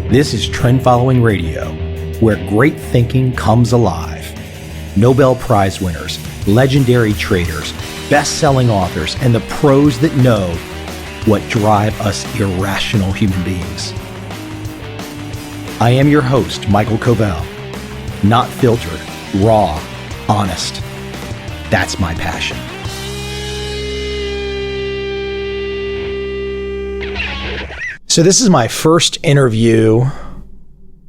This is Trend Following Radio, where great thinking comes alive. Nobel Prize winners, legendary traders, best-selling authors, and the pros that know what drive us irrational human beings. I am your host, Michael Covel. Not filtered, raw, honest. That's my passion. So this is my first interview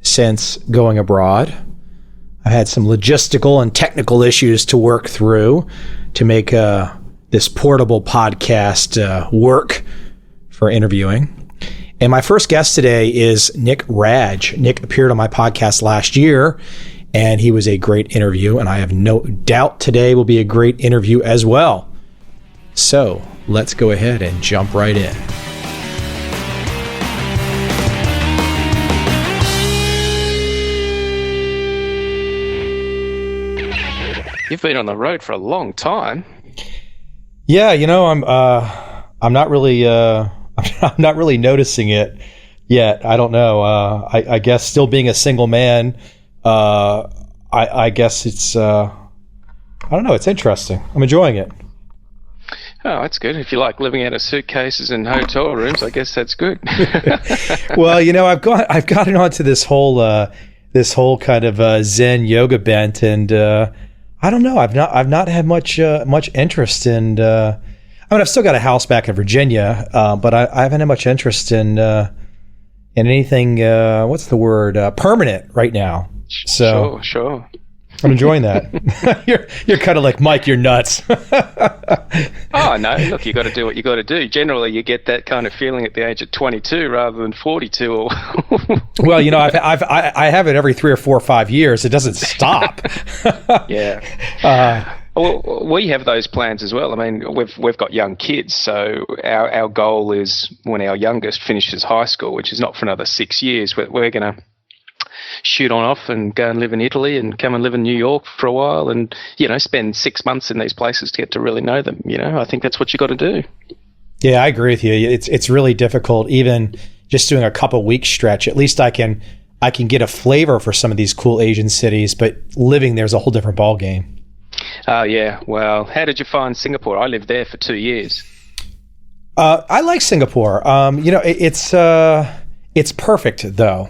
since going abroad. I had some logistical and technical issues to work through to make this portable podcast work for interviewing. And my first guest today is Nick Radge. Nick appeared on my podcast last year, and he was a great interview, and I have no doubt today will be a great interview as well. So let's go ahead and jump right in. You've been on the road for a long time. Yeah, you know, I'm not really I'm not really noticing it yet. I don't know. I guess still being a single man, I guess it's I don't know. It's interesting. I'm enjoying it. Oh, that's good. If you like living out of suitcases and hotel rooms, I guess that's good. Well, you know, I've gotten onto this whole kind of Zen yoga bent, and I don't know. I've not had much interest in. I mean, I've still got a house back in Virginia, but I haven't had much interest in anything. What's the word? Permanent right now. So sure. I'm enjoying that. You're kind of like, Mike, you're nuts. Oh no! Look, you got to do what you got to do. Generally, you get that kind of feeling at the age of 22 rather than 42. Or well, you know, I have it every 3 or 4 or 5 years. It doesn't stop. Yeah. Well, we have those plans as well. I mean, we've got young kids, so our goal is when our youngest finishes high school, which is not for another 6 years, we're going to shoot on off and go and live in Italy and come and live in New York for a while and, you know, spend 6 months in these places to get to really know them. You know, I think that's what you got to do. Yeah, I agree with you. It's really difficult, even just doing a couple weeks stretch. At least I can get a flavor for some of these cool Asian cities, but living there's a whole different ball game. Oh, yeah. Well, how did you find Singapore? I lived there for 2 years. I like Singapore. You know, it's perfect though.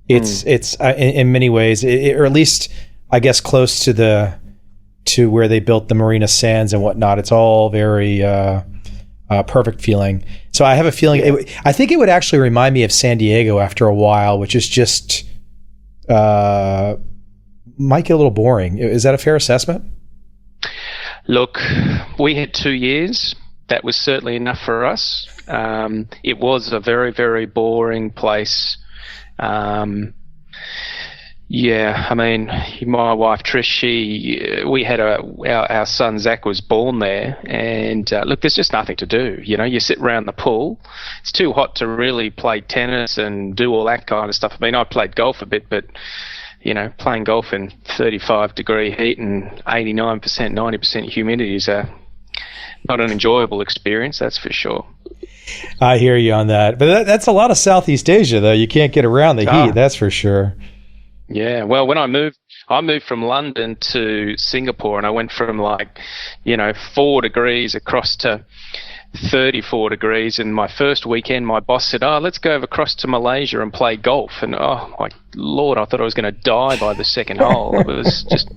It's in many ways, or at least I guess close to where they built the Marina Sands and whatnot. It's all very perfect feeling. So I have a feeling. I think it would actually remind me of San Diego after a while, which is just might get a little boring. Is that a fair assessment? Look, we had 2 years. That was certainly enough for us. It was a very, very boring place. Yeah, I mean, my wife Trish, we had our son Zach was born there, and look, there's just nothing to do. You know, you sit around the pool. It's too hot to really play tennis and do all that kind of stuff. I mean, I played golf a bit, but you know, playing golf in 35-degree heat and 89%, 90% humidity is not an enjoyable experience, that's for sure. I hear you on that. But that's a lot of Southeast Asia, though. You can't get around the heat, that's for sure. Yeah, well, when I moved from London to Singapore, and I went from 4 degrees across to 34 degrees. And my first weekend, my boss said, let's go across to Malaysia and play golf. And oh, my Lord, I thought I was going to die by the second hole. It was just...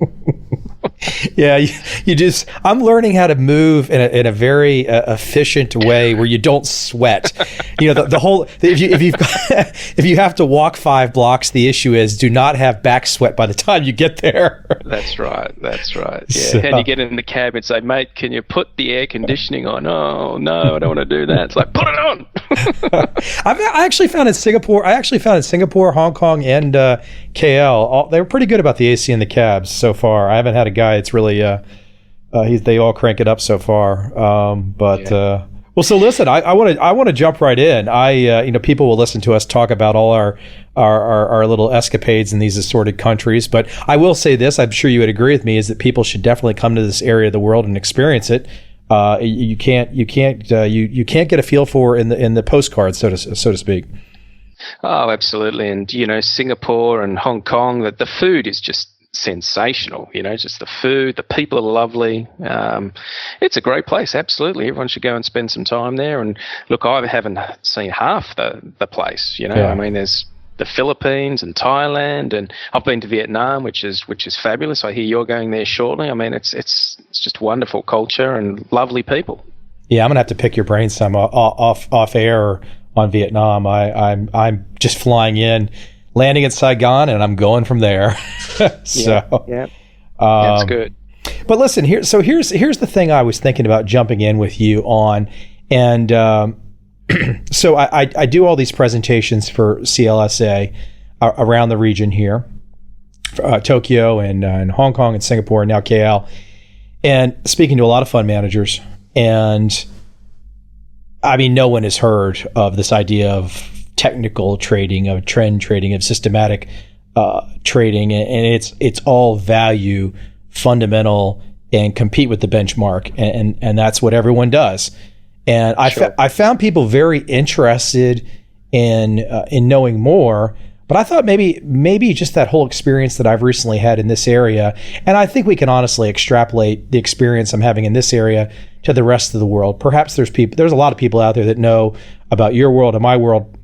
Yeah, you just. I'm learning how to move in a very efficient way where you don't sweat. You know, the whole. If you have to walk 5 blocks, the issue is do not have back sweat by the time you get there. That's right. Yeah, so, and you get in the cab and say, "Mate, can you put the air conditioning on?" Oh no, I don't want to do that. It's like, put it on. I actually found in Singapore, Hong Kong, and KL, they were pretty good about the AC in the cabs so far. I haven't had a guy. It's really they all crank it up so far. Well, so listen, I want to jump right in. People will listen to us talk about all our little escapades in these assorted countries, but I will say this: I'm sure you would agree with me, is that people should definitely come to this area of the world and experience it. You can't get a feel for in the postcard, so to speak. Oh, absolutely. And, Singapore and Hong Kong, the food is just sensational. Just the food, the people are lovely. It's a great place. Absolutely. Everyone should go and spend some time there. And look, I haven't seen half the place, Yeah. I mean, there's the Philippines and Thailand, and I've been to Vietnam, which is fabulous. I hear you're going there shortly. I mean, it's just wonderful culture and lovely people. Yeah, I'm gonna have to pick your brain some off air on Vietnam. I'm just flying in, landing in Saigon, and I'm going from there. So yeah, that's good. But listen, here's the thing I was thinking about jumping in with you on, and so I do all these presentations for CLSA around the region here, Tokyo and Hong Kong and Singapore and now KL, and speaking to a lot of fund managers. And I mean, no one has heard of this idea of technical trading, of trend trading, of systematic trading, and it's all value, fundamental, and compete with the benchmark, and that's what everyone does. And I found people very interested in knowing more. But I thought maybe just that whole experience that I've recently had in this area, and I think we can honestly extrapolate the experience I'm having in this area to the rest of the world. Perhaps there's a lot of people out there that know about your world and my world,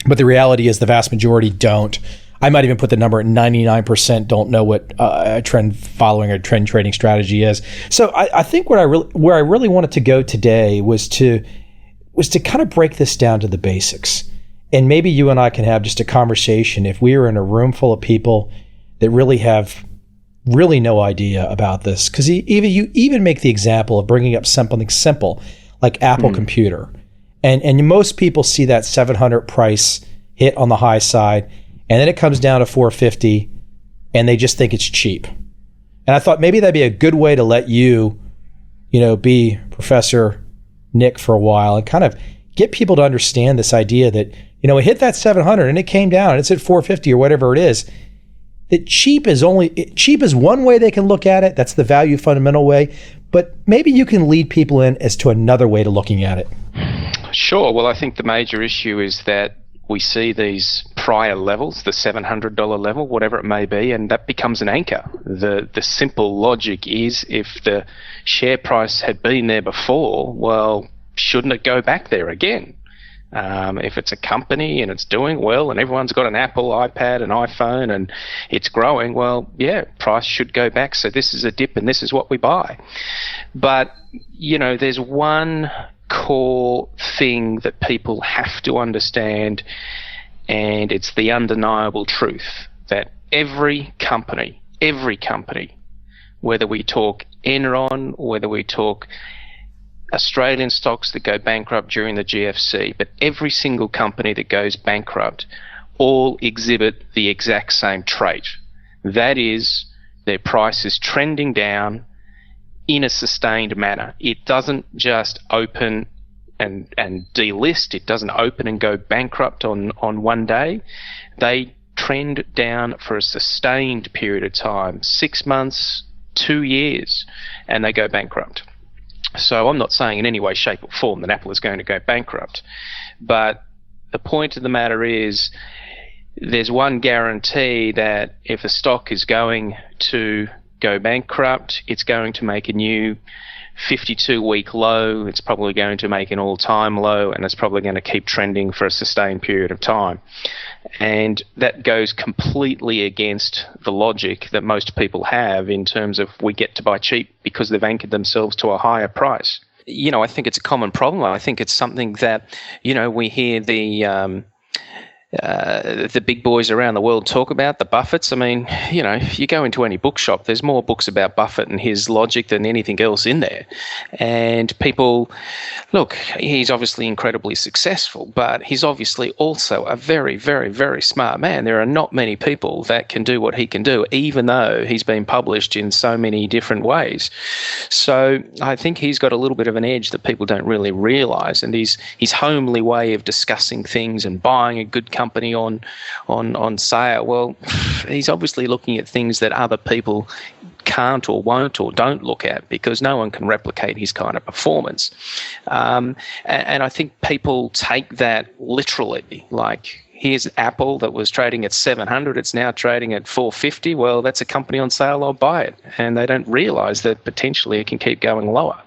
but the reality is the vast majority don't. I might even put the number at 99% don't know what a trend following or trend trading strategy is. So I think where I really wanted to go today was to kind of break this down to the basics. And maybe you and I can have just a conversation if we were in a room full of people that really have no idea about this. Because you even make the example of bringing up something simple like Apple Computer. And most people see that 700 price hit on the high side, and then it comes down to 450, and they just think it's cheap. And I thought maybe that'd be a good way to let you be Professor Nick for a while and kind of get people to understand this idea that, it hit that 700 and it came down and it's at 450 or whatever it is. That cheap is one way they can look at it. That's the value fundamental way. But maybe you can lead people in as to another way to looking at it. Sure. Well, I think the major issue is that we see these prior levels, the $700 level, whatever it may be, and that becomes an anchor. The simple logic is if the share price had been there before, well, shouldn't it go back there again? If it's a company and it's doing well and everyone's got an Apple, iPad, and iPhone and it's growing, well, yeah, price should go back. So this is a dip and this is what we buy. But, there's one core thing that people have to understand, and it's the undeniable truth that every company, whether we talk Enron, whether we talk Australian stocks that go bankrupt during the GFC, but every single company that goes bankrupt all exhibit the exact same trait. That is, their price is trending down in a sustained manner. It doesn't just open and delist. It doesn't open and go bankrupt on one day. They trend down for a sustained period of time, 6 months, 2 years, and they go bankrupt. So I'm not saying in any way, shape or form that Apple is going to go bankrupt. But the point of the matter is there's one guarantee that if a stock is going to go bankrupt, it's going to make a new 52-week low, it's probably going to make an all-time low, and it's probably going to keep trending for a sustained period of time. And that goes completely against the logic that most people have in terms of we get to buy cheap because they've anchored themselves to a higher price. I think it's a common problem. I think it's something that, we hear the big boys around the world talk about, the Buffetts. I mean, if you go into any bookshop, there's more books about Buffett and his logic than anything else in there. And people, look, he's obviously incredibly successful, but he's obviously also a very, very, very smart man. There are not many people that can do what he can do, even though he's been published in so many different ways. So I think he's got a little bit of an edge that people don't really realize. And his homely way of discussing things and buying a good company on sale, well, he's obviously looking at things that other people can't or won't or don't look at, because no one can replicate his kind of performance. And I think people take that literally, like here's Apple that was trading at 700, it's now trading at 450. Well, that's a company on sale, I'll buy it. And they don't realize that potentially it can keep going lower.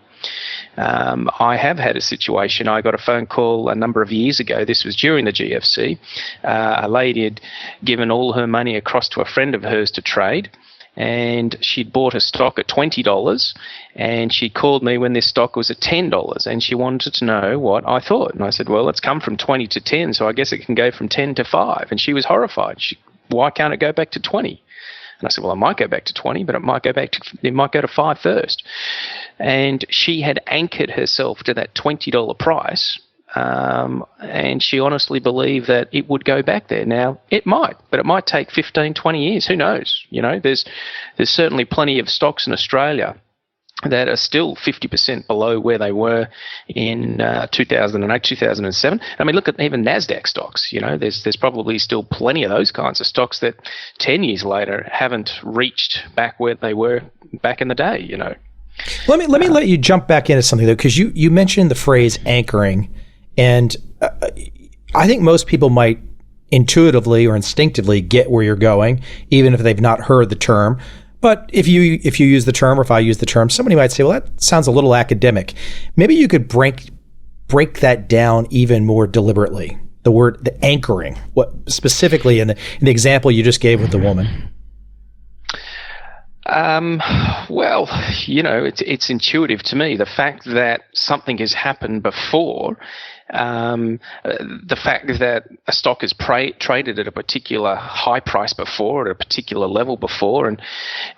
I have had a situation. I got a phone call a number of years ago. This was during the GFC. A lady had given all her money across to a friend of hers to trade, and she'd bought a stock at $20, and she called me when this stock was at $10, and she wanted to know what I thought. And I said, well, it's come from 20 to 10, so I guess it can go from 10 to 5. And she was horrified. Why can't it go back to 20? And I said, well, it might go back to 20, but it might go to 5 first. And she had anchored herself to that $20 price, and she honestly believed that it would go back there. Now, it might, but it might take 15, 20 years. Who knows? You know, there's certainly plenty of stocks in Australia that are still 50% below where they were in 2008, 2007. I mean, look at even NASDAQ stocks. You know, there's probably still plenty of those kinds of stocks that 10 years later haven't reached back where they were back in the day, you know. Let me let you jump back into something, though, because you mentioned the phrase anchoring, and I think most people might intuitively or instinctively get where you're going, even if they've not heard the term. But if you use the term, or if I use the term, somebody might say, well, that sounds a little academic. Maybe you could break that down even more deliberately. The anchoring, what specifically in the example you just gave with the woman. Well, you know, it's intuitive to me. The fact that something has happened before, the fact that a stock is traded at a particular high price before, at a particular level before, and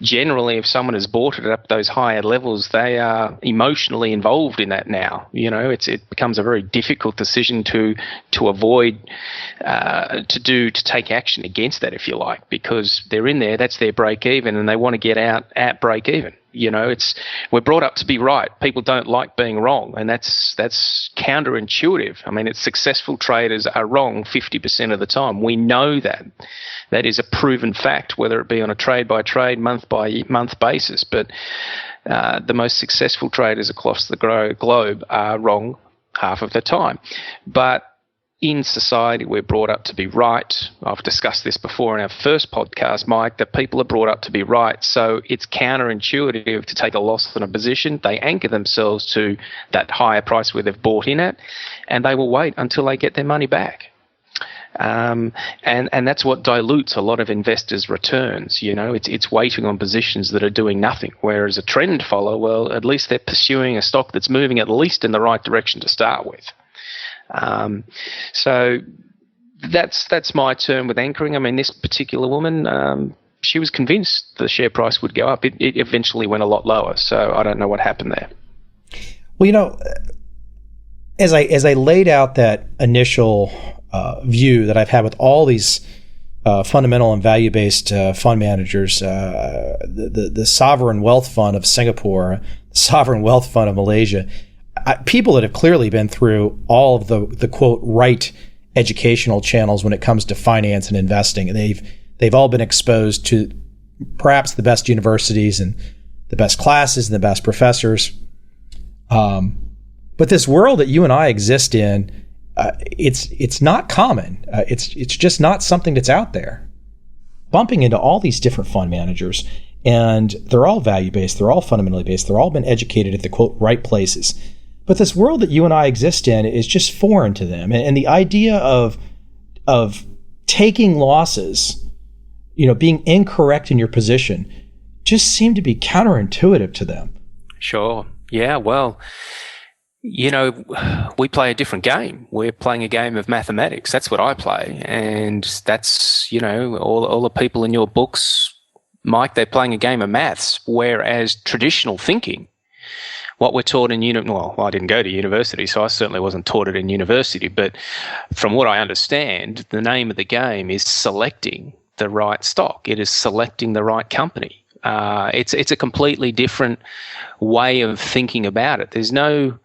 generally if someone has bought it up those higher levels, they are emotionally involved in that now. You know, it becomes a very difficult decision to avoid, to take action against that, if you like, because they're in there, that's their break even, and they want to get out at break even. You know, we're brought up to be right. People don't like being wrong, and that's counterintuitive. I mean, successful traders are wrong 50% of the time. We know that. That is a proven fact, whether it be on a trade-by-trade, month-by-month basis. But the most successful traders across the globe are wrong half of the time. But in society, we're brought up to be right. I've discussed this before in our first podcast, Mike, that people are brought up to be right. So it's counterintuitive to take a loss on a position. They anchor themselves to that higher price where they've bought in at, and they will wait until they get their money back. And that's what dilutes a lot of investors' returns. You know, it's waiting on positions that are doing nothing. Whereas a trend follower, well, at least they're pursuing a stock that's moving at least in the right direction to start with. So that's my term with anchoring. I mean, this particular woman, she was convinced the share price would go up. It eventually went a lot lower. So I don't know what happened there. Well, you know, as I laid out that initial view that I've had with all these fundamental and value-based fund managers, the Sovereign Wealth Fund of Singapore, the Sovereign Wealth Fund of Malaysia, people that have clearly been through all of the quote right educational channels when it comes to finance and investing, and they've all been exposed to perhaps the best universities and the best classes and the best professors. But this world that you and I exist in, it's not common. It's just not something that's out there. Bumping into all these different fund managers, and they're all value-based, they're all fundamentally based, they're all been educated at the quote right places. But this world that you and I exist in is just foreign to them. And the idea of taking losses, you know, being incorrect in your position, just seemed to be counterintuitive to them. Sure. Yeah, well, you know, we play a different game. We're playing a game of mathematics. That's what I play. And that's, you know, all the people in your books, Mike, they're playing a game of maths, whereas traditional thinking, what we're taught in well, I didn't go to university, so I certainly wasn't taught it in university, but from what I understand, the name of the game is selecting the right stock. It is selecting the right company. It's a completely different way of thinking about it. There's no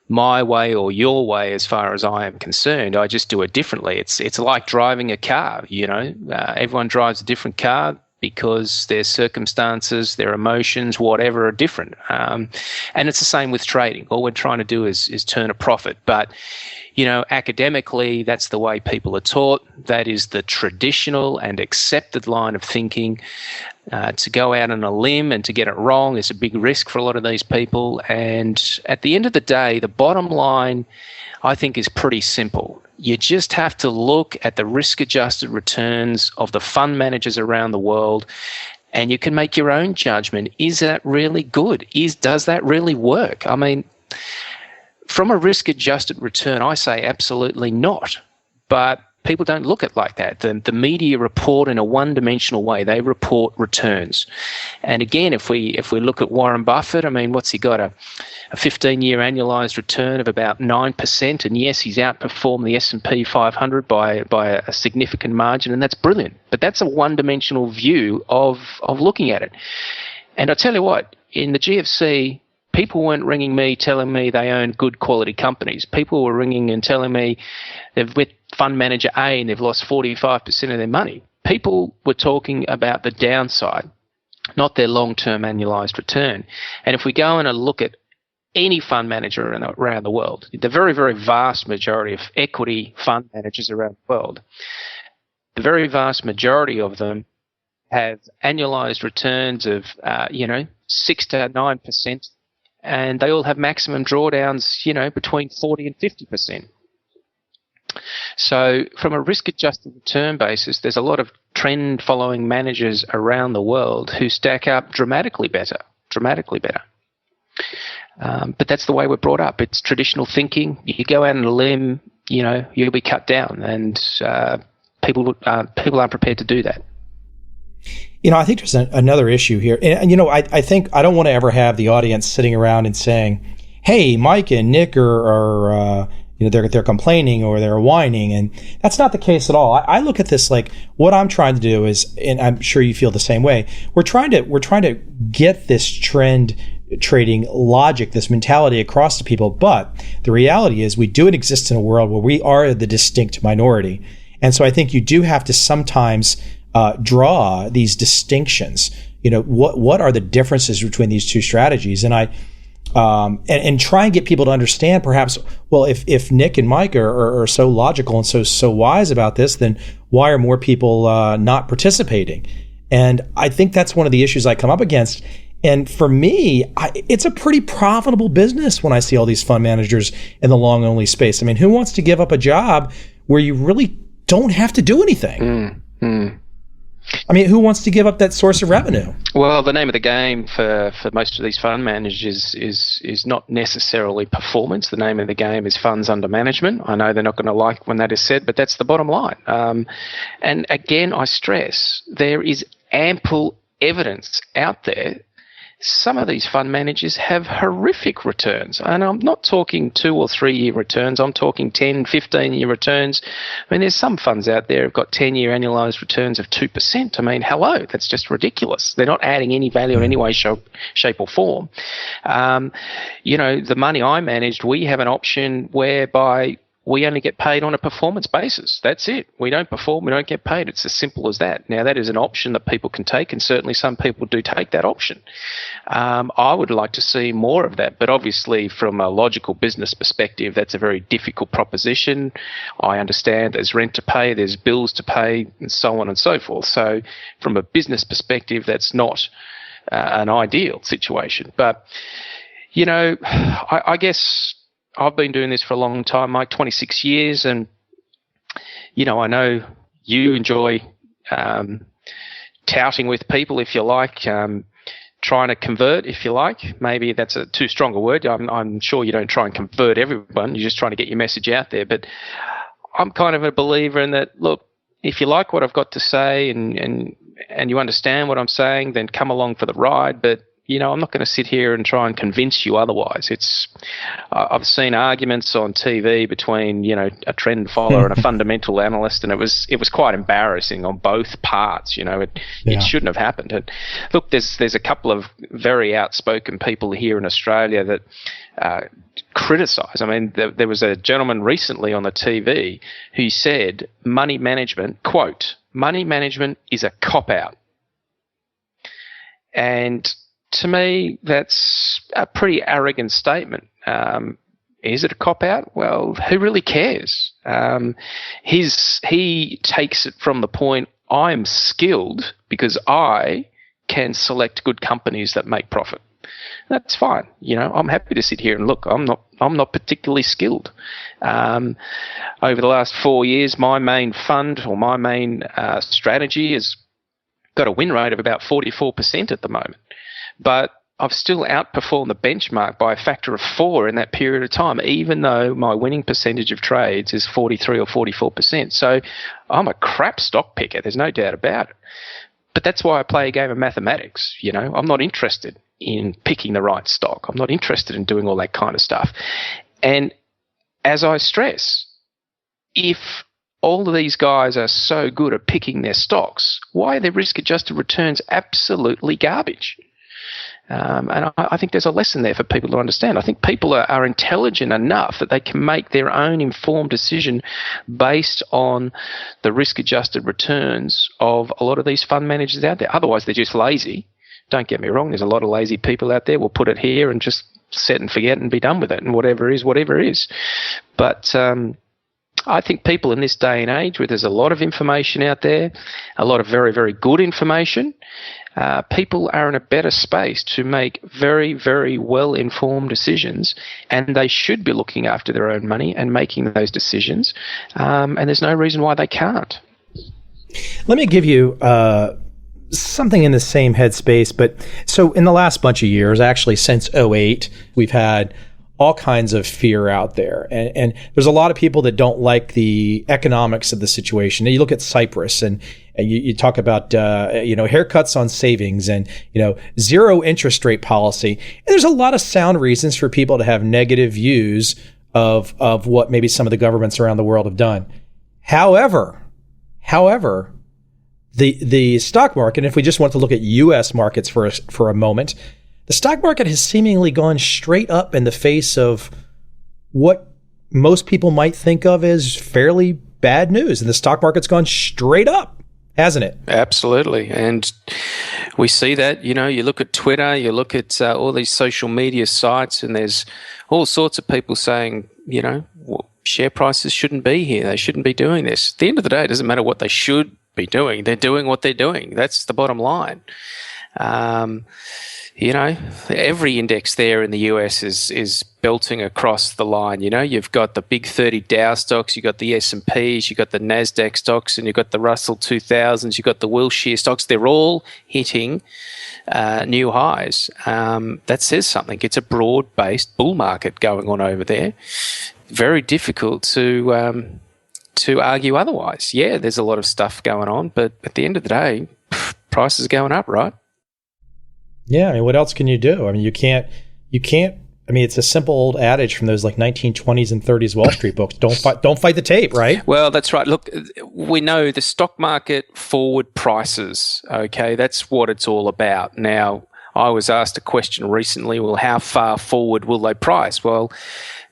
my way or your way as far as I am concerned. I just do it differently. It's like driving a car, you know. Everyone drives a different car. because their circumstances, their emotions, whatever, are different. And it's the same with trading. All we're trying to do is turn a profit. But, academically, that's the way people are taught. That is the traditional and accepted line of thinking. To go out on a limb and to get it wrong is a big risk for a lot of these people. And at the end of the day, the bottom line, I think, is pretty simple. You just have to look at the risk-adjusted returns of the fund managers around the world, and you can make your own judgment. Is that really good? Does that really work? I mean, from a risk-adjusted return, I say absolutely not. But people don't look at it like that. The media report in a one-dimensional way. They report returns. And again, if we look at Warren Buffett, I mean, what's he got? A 15-year annualized return of about 9%. And yes, he's outperformed the S&P 500 by a significant margin, and that's brilliant. But that's a one-dimensional view of looking at it. And I tell you what, in the GFC, people weren't ringing me telling me they own good quality companies. People were ringing and telling me they've with fund manager A and they've lost 45% of their money. People were talking about the downside, not their long-term annualized return. And if we go and look at any fund manager around the world, the very, very vast majority of equity fund managers around the world, the very vast majority of them have annualized returns of 6 to 9%, and they all have maximum drawdowns, between 40 and 50%. So from a risk-adjusted return basis, there's a lot of trend-following managers around the world who stack up dramatically better. But that's the way we're brought up. It's traditional thinking. You go out on a limb, you'll be cut down, and people aren't prepared to do that. I think there's another issue here. And I think I don't want to ever have the audience sitting around and saying, hey, Mike and Nick are they're complaining or they're whining. And that's not the case at all. I look at this like what I'm trying to do is, and I'm sure you feel the same way, we're trying to get this trend trading logic, this mentality across to people. But the reality is we do exist in a world where we are the distinct minority. And so I think you do have to sometimes draw these distinctions. What are the differences between these two strategies? And and try and get people to understand, perhaps, well, if Nick and Mike are so logical and so wise about this, then why are more people not participating? And I think that's one of the issues I come up against. And for me, it's a pretty profitable business when I see all these fund managers in the long-only space. I mean, who wants to give up a job where you really don't have to do anything? I mean, who wants to give up that source of revenue? Well, the name of the game for most of these fund managers is not necessarily performance. The name of the game is funds under management. I know they're not going to like when that is said, but that's the bottom line. And again, I stress, there is ample evidence out there. Some of these fund managers have horrific returns. And I'm not talking 2 or 3 year returns. I'm talking 10, 15-year returns. I mean, there's some funds out there who've got 10-year annualized returns of 2%. I mean, hello, that's just ridiculous. They're not adding any value in any way, shape or form. The money I managed, we have an option whereby we only get paid on a performance basis. That's it. We don't perform, we don't get paid. It's as simple as that. Now, that is an option that people can take, and certainly some people do take that option. I would like to see more of that, but obviously from a logical business perspective, that's a very difficult proposition. I understand there's rent to pay, there's bills to pay, and so on and so forth. So from a business perspective, that's not an ideal situation. But, I guess I've been doing this for a long time, Mike, 26 years, and, I know you enjoy touting with people, if you like, trying to convert, if you like. Maybe that's a too strong a word. I'm sure you don't try and convert everyone. You're just trying to get your message out there. But I'm kind of a believer in that, look, if you like what I've got to say and you understand what I'm saying, then come along for the ride. But I'm not going to sit here and try and convince you otherwise. I've seen arguments on TV between, a trend follower and a fundamental analyst, and it was quite embarrassing on both parts. It shouldn't have happened. And look, there's a couple of very outspoken people here in Australia that criticise. I mean, there was a gentleman recently on the TV who said money management, quote, money management is a cop-out. And to me, that's a pretty arrogant statement. Is it a cop-out? Well, who really cares? He takes it from the point, I'm skilled because I can select good companies that make profit. That's fine. I'm happy to sit here and look. I'm not particularly skilled. Over the last 4 years, my main fund or my main strategy has got a win rate of about 44% at the moment. But I've still outperformed the benchmark by a factor of 4 in that period of time, even though my winning percentage of trades is 43 or 44%. So I'm a crap stock picker. There's no doubt about it. But that's why I play a game of mathematics. I'm not interested in picking the right stock. I'm not interested in doing all that kind of stuff. And as I stress, if all of these guys are so good at picking their stocks, why are their risk-adjusted returns absolutely garbage? And I think there's a lesson there for people to understand. I think people are intelligent enough that they can make their own informed decision based on the risk-adjusted returns of a lot of these fund managers out there. Otherwise, they're just lazy. Don't get me wrong. There's a lot of lazy people out there. We'll put it here and just set and forget and be done with it, and whatever is. But I think people in this day and age where there's a lot of information out there, a lot of very, very good information, people are in a better space to make very, very well-informed decisions, and they should be looking after their own money and making those decisions, and there's no reason why they can't. Let me give you something in the same headspace, but so in the last bunch of years, actually since '08, we've had all kinds of fear out there. And there's a lot of people that don't like the economics of the situation. And you look at Cyprus and you talk about, haircuts on savings and, zero interest rate policy. And there's a lot of sound reasons for people to have negative views of what maybe some of the governments around the world have done. However, the stock market, if we just want to look at U.S. markets for a moment, the stock market has seemingly gone straight up in the face of what most people might think of as fairly bad news. And the stock market's gone straight up, hasn't it? Absolutely. And we see that, you look at Twitter, you look at all these social media sites, and there's all sorts of people saying, share prices shouldn't be here. They shouldn't be doing this. At the end of the day, it doesn't matter what they should be doing. They're doing what they're doing. That's the bottom line. Every index there in the US is belting across the line. You've got the big 30 Dow stocks, you've got the S&Ps, you've got the NASDAQ stocks, and you've got the Russell 2000s, you've got the Wilshire stocks. They're all hitting new highs. That says something. It's a broad-based bull market going on over there. Very difficult to argue otherwise. Yeah, there's a lot of stuff going on, but at the end of the day, prices are going up, right? Yeah, I mean, what else can you do? I mean, you can't, I mean, it's a simple old adage from those like 1920s and 30s Wall Street books. Don't fight the tape, right? Well, that's right. Look, we know the stock market forward prices, okay? That's what it's all about. Now, I was asked a question recently, well, how far forward will they price? Well,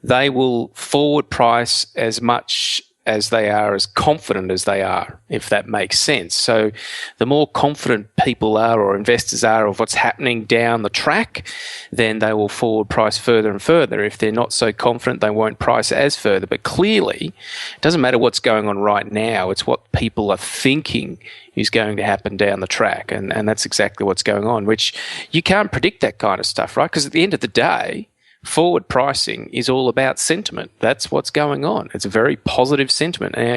they will forward price as much as they are, as confident as they are, if that makes sense. So the more confident people are or investors are of what's happening down the track, then they will forward price further and further. If they're not so confident, they won't price as further. But clearly, it doesn't matter what's going on right now. It's what people are thinking is going to happen down the track. And that's exactly what's going on, which you can't predict that kind of stuff, right? Because at the end of the day, forward pricing is all about sentiment. That's what's going on. It's a very positive sentiment. Now,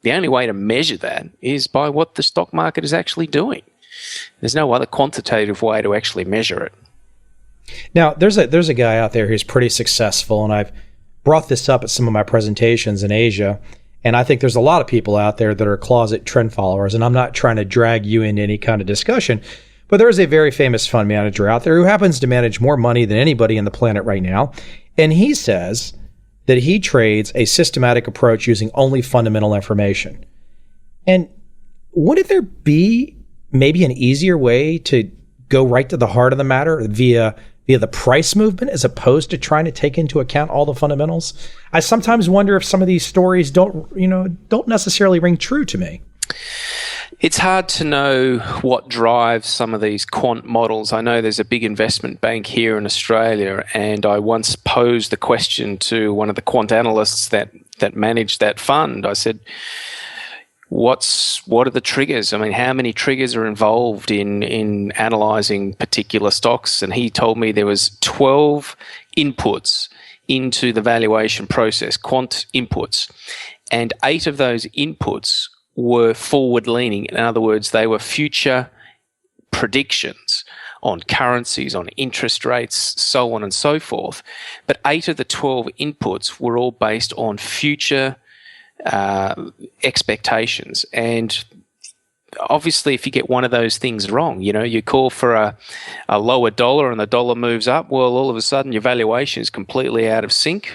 the only way to measure that is by what the stock market is actually doing. There's no other quantitative way to actually measure it. Now, there's a guy out there who's pretty successful, and I've brought this up at some of my presentations in Asia, and I think there's a lot of people out there that are closet trend followers, and I'm not trying to drag you into any kind of discussion, but there is a very famous fund manager out there who happens to manage more money than anybody on the planet right now. And he says that he trades a systematic approach using only fundamental information. And wouldn't there be maybe an easier way to go right to the heart of the matter via the price movement as opposed to trying to take into account all the fundamentals? I sometimes wonder if some of these stories don't necessarily ring true to me. It's hard to know what drives some of these quant models. I know there's a big investment bank here in Australia, and I once posed the question to one of the quant analysts that managed that fund. I said, what are the triggers? I mean, how many triggers are involved in analysing particular stocks? And he told me there was 12 inputs into the valuation process, quant inputs, and 8 of those inputs were forward-leaning. In other words, they were future predictions on currencies, on interest rates, so on and so forth. But 8 of the 12 inputs were all based on future expectations. And obviously, if you get one of those things wrong, you call for a lower dollar and the dollar moves up, well, all of a sudden your valuation is completely out of sync.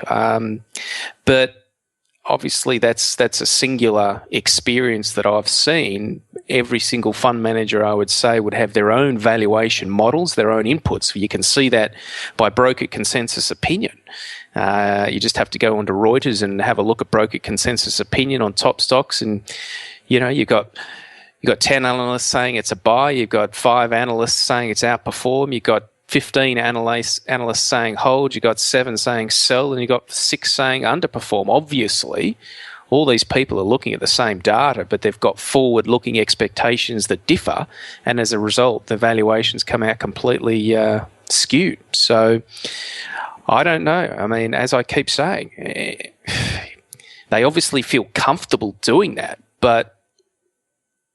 But obviously, that's a singular experience that I've seen. Every single fund manager, I would say, would have their own valuation models, their own inputs. You can see that by broker consensus opinion. You just have to go onto Reuters and have a look at broker consensus opinion on top stocks, and you've got 10 analysts saying it's a buy. You've got 5 analysts saying it's outperformed. You've got 15 analysts saying hold, you got 7 saying sell, and you got 6 saying underperform. Obviously, all these people are looking at the same data, but they've got forward-looking expectations that differ, and as a result, the valuations come out completely skewed. So I don't know. I mean, as I keep saying, they obviously feel comfortable doing that, but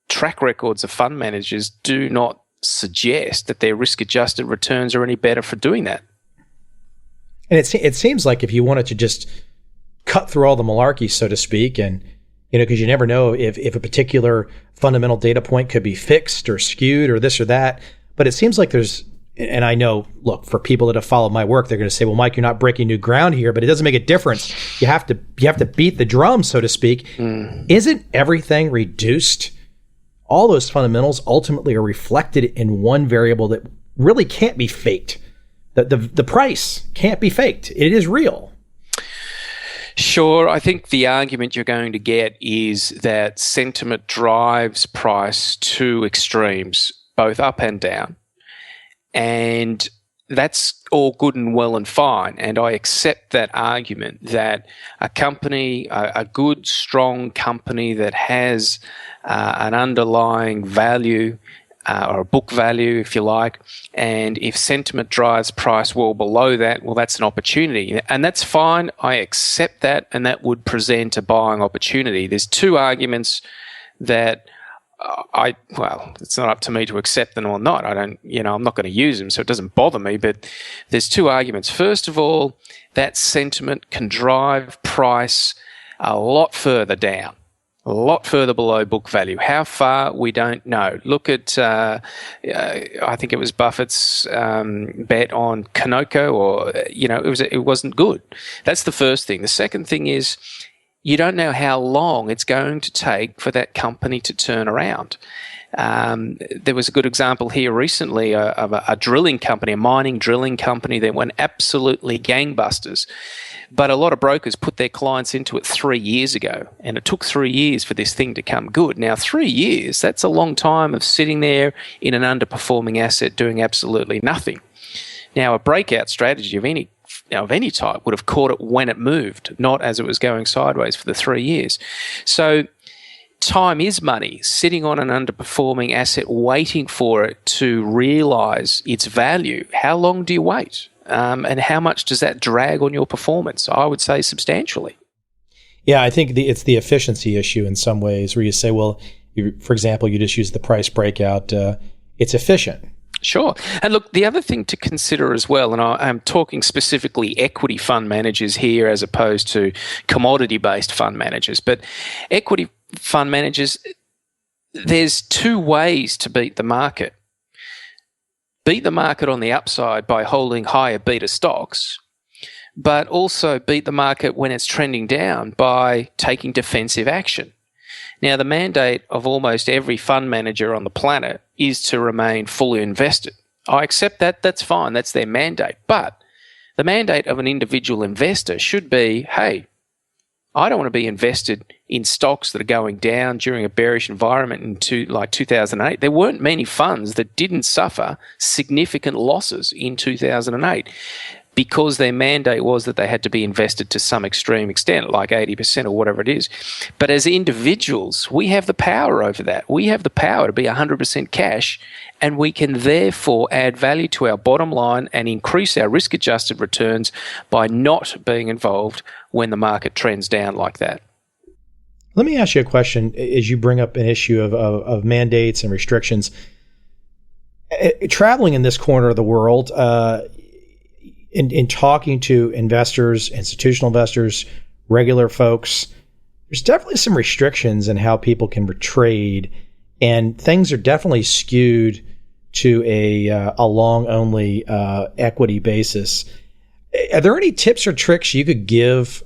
track records of fund managers do not suggest that their risk-adjusted returns are any better for doing that. And it seems like if you wanted to just cut through all the malarkey, so to speak, and because you never know if a particular fundamental data point could be fixed or skewed or this or that, but it seems like there's, and I know, look, for people that have followed my work, they're going to say, well, Mike, you're not breaking new ground here, but it doesn't make a difference. You have to beat the drum, so to speak. Isn't everything reduced? All those fundamentals ultimately are reflected in one variable that really can't be faked. The price can't be faked. It is real. Sure. I think the argument you're going to get is that sentiment drives price to extremes, both up and down. And that's all good and well and fine. And I accept that argument that a company, a good, strong company that has an underlying value or a book value, if you like, and if sentiment drives price well below that, well, that's an opportunity. And that's fine. I accept that, and that would present a buying opportunity. There's 2 arguments that it's not up to me to accept them or not. I'm not going to use them, so it doesn't bother me. But there's 2 arguments. First of all, that sentiment can drive price a lot further down, a lot further below book value. How far, we don't know. Look at, I think it was Buffett's bet on Conoco, or it wasn't good. That's the first thing. The second thing is, you don't know how long it's going to take for that company to turn around. There was a good example here recently of a drilling company, a mining drilling company that went absolutely gangbusters. But a lot of brokers put their clients into it 3 years ago, and it took 3 years for this thing to come good. Now, 3 years, that's a long time of sitting there in an underperforming asset doing absolutely nothing. Now, a breakout strategy of any type would have caught it when it moved, not as it was going sideways for the 3 years. So time is money. Sitting on an underperforming asset, waiting for it to realize its value. How long do you wait? And how much does that drag on your performance? I would say substantially. Yeah, I think it's the efficiency issue in some ways, where you say, well, for example, you just use the price breakout. It's efficient. Sure. And look, the other thing to consider as well, and I'm talking specifically equity fund managers here as opposed to commodity-based fund managers, but equity fund managers, there's 2 ways to beat the market. Beat the market on the upside by holding higher beta stocks, but also beat the market when it's trending down by taking defensive action. Now, the mandate of almost every fund manager on the planet is to remain fully invested. I accept that. That's fine. That's their mandate. But the mandate of an individual investor should be, hey, I don't want to be invested in stocks that are going down during a bearish environment like 2008. There weren't many funds that didn't suffer significant losses in 2008 because their mandate was that they had to be invested to some extreme extent, like 80% or whatever it is. But as individuals, we have the power over that. We have the power to be 100% cash, and we can therefore add value to our bottom line and increase our risk-adjusted returns by not being involved when the market trends down like that. Let me ask you a question as you bring up an issue of mandates and restrictions. Traveling in this corner of the world, in talking to investors, institutional investors, regular folks, there's definitely some restrictions in how people can trade, and things are definitely skewed to a long-only equity basis. Are there any tips or tricks you could give,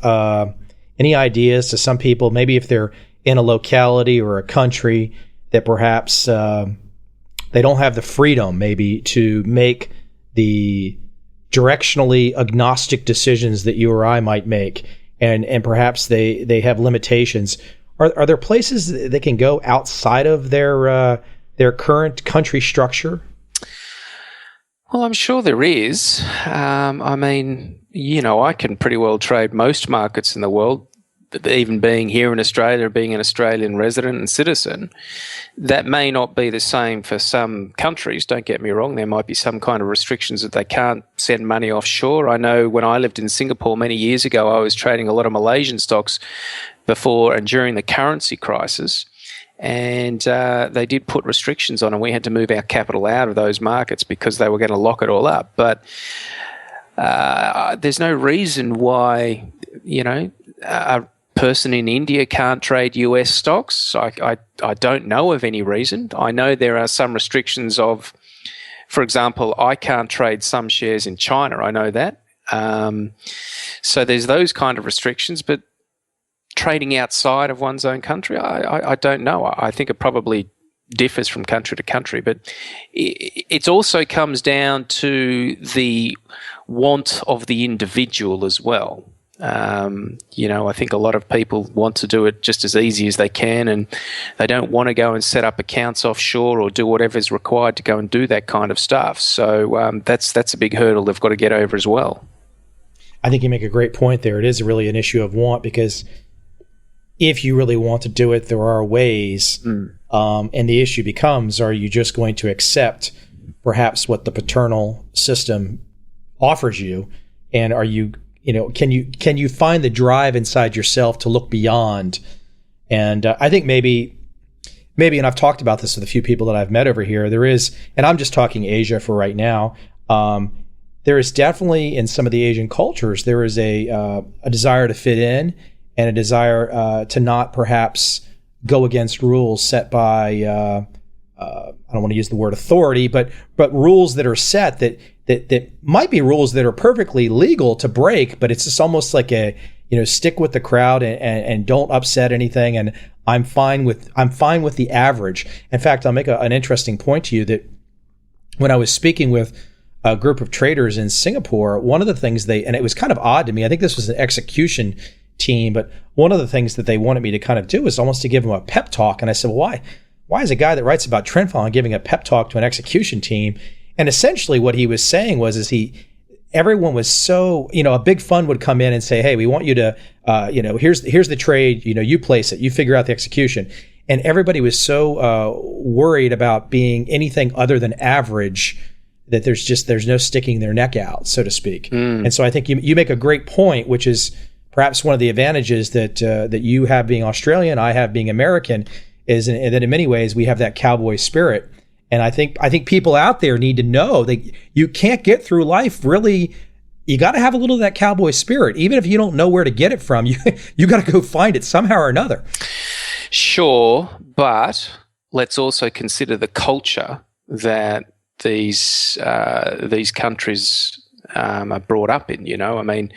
any ideas to some people, maybe if they're in a locality or a country that perhaps they don't have the freedom maybe to make the directionally agnostic decisions that you or I might make, and perhaps they have limitations. Are there places that they can go outside of their current country structure? Well, I'm sure there is. I mean, I can pretty well trade most markets in the world, even being here in Australia, being an Australian resident and citizen. That may not be the same for some countries, don't get me wrong. There might be some kind of restrictions that they can't send money offshore. I know when I lived in Singapore many years ago, I was trading a lot of Malaysian stocks before and during the currency crisis. And they did put restrictions on, and we had to move our capital out of those markets because they were going to lock it all up. But there's no reason why, a person in India can't trade US stocks. I don't know of any reason. I know there are some restrictions of, for example, I can't trade some shares in China. I know that. So there's those kind of restrictions, but trading outside of one's own country, I don't know. I think it probably differs from country to country, but it also comes down to the want of the individual as well. I think a lot of people want to do it just as easy as they can, and they don't want to go and set up accounts offshore or do whatever is required to go and do that kind of stuff. So that's a big hurdle they've got to get over as well. I think you make a great point there. It is really an issue of want, because if you really want to do it, there are ways. And the issue becomes, are you just going to accept perhaps what the paternal system offers you? And are you, can you find the drive inside yourself to look beyond? And I think maybe, and I've talked about this with a few people that I've met over here, there is, and I'm just talking Asia for right now, there is definitely in some of the Asian cultures, there is a desire to fit in, and a desire to not perhaps go against rules set by, I don't want to use the word authority, but rules that are set that might be rules that are perfectly legal to break, but it's just almost like stick with the crowd and don't upset anything. And I'm fine with the average. In fact, I'll make an interesting point to you that when I was speaking with a group of traders in Singapore, one of the things and it was kind of odd to me, I think this was an execution team, but one of the things that they wanted me to kind of do is almost to give them a pep talk. And I said, well, why is a guy that writes about trend following giving a pep talk to an execution team? And essentially what he was saying was, everyone was so, a big fund would come in and say, hey, we want you to, here's the trade, you place it, you figure out the execution. And everybody was so worried about being anything other than average that there's no sticking their neck out, so to speak. And so I think you make a great point, which is perhaps one of the advantages that you have being Australian, I have being American, is that in many ways we have that cowboy spirit. And I think people out there need to know that you can't get through life really. You got to have a little of that cowboy spirit, even if you don't know where to get it from. You got to go find it somehow or another. Sure, but let's also consider the culture that these countries are brought up in. I mean,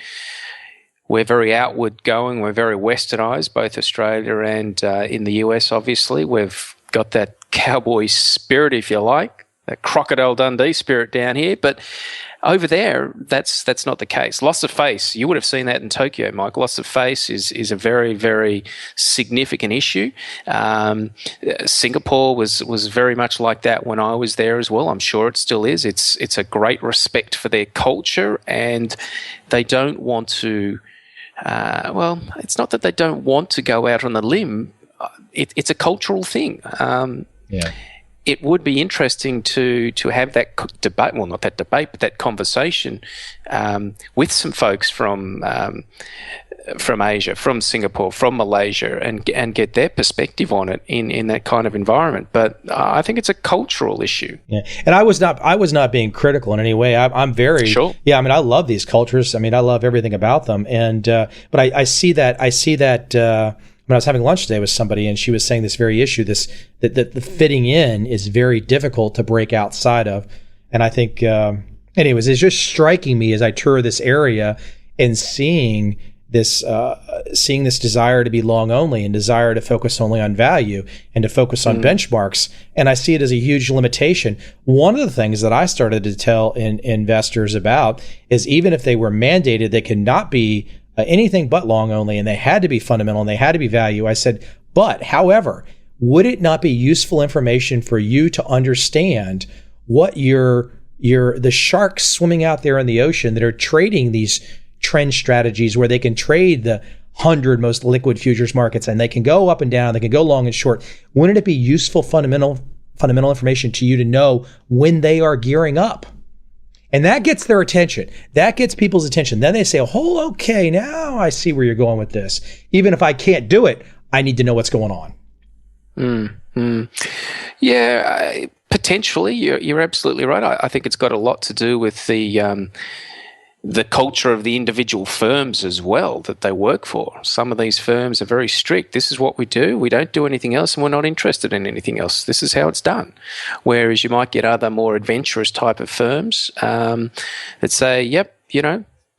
we're very outward going. We're very westernized, both Australia and in the US, obviously. We've got that cowboy spirit, if you like. Crocodile Dundee spirit down here, but over there, that's not the case. Loss of face, you would have seen that in Tokyo, Mike. Loss of face is a very, very significant issue. Singapore was very much like that when I was there as well. I'm sure it still is. It's a great respect for their culture, and they don't want to. It's not that they don't want to go out on a limb. It's a cultural thing. Yeah. It would be interesting to have that debate, well, not that debate, but that conversation with some folks from Asia, from Singapore, from Malaysia, and get their perspective on it in that kind of environment. But I think it's a cultural issue. Yeah, and I was not being critical in any way. I'm very sure. Yeah, I mean, I love these cultures. I mean, I love everything about them. And but I see that. When I was having lunch today with somebody, and she was saying this very issue, that the fitting in is very difficult to break outside of. And I think, anyways, it's just striking me as I tour this area and seeing this desire to be long only and desire to focus only on value and to focus on benchmarks. And I see it as a huge limitation. One of the things that I started to tell investors about is even if they were mandated, they could not be anything but long only, and they had to be fundamental and they had to be value. I said, but however, would it not be useful information for you to understand what the sharks swimming out there in the ocean that are trading these trend strategies where they can trade the 100 most liquid futures markets and they can go up and down, they can go long and short. Wouldn't it be useful fundamental information to you to know when they are gearing up? And that gets their attention. That gets people's attention. Then they say, oh, okay, now I see where you're going with this. Even if I can't do it, I need to know what's going on. Yeah, potentially. You're absolutely right. I think it's got a lot to do with the culture of the individual firms as well that they work for. Some of these firms are very strict. This is what we do. We don't do anything else, and we're not interested in anything else. This is how it's done. Whereas you might get other more adventurous type of firms that say, yep,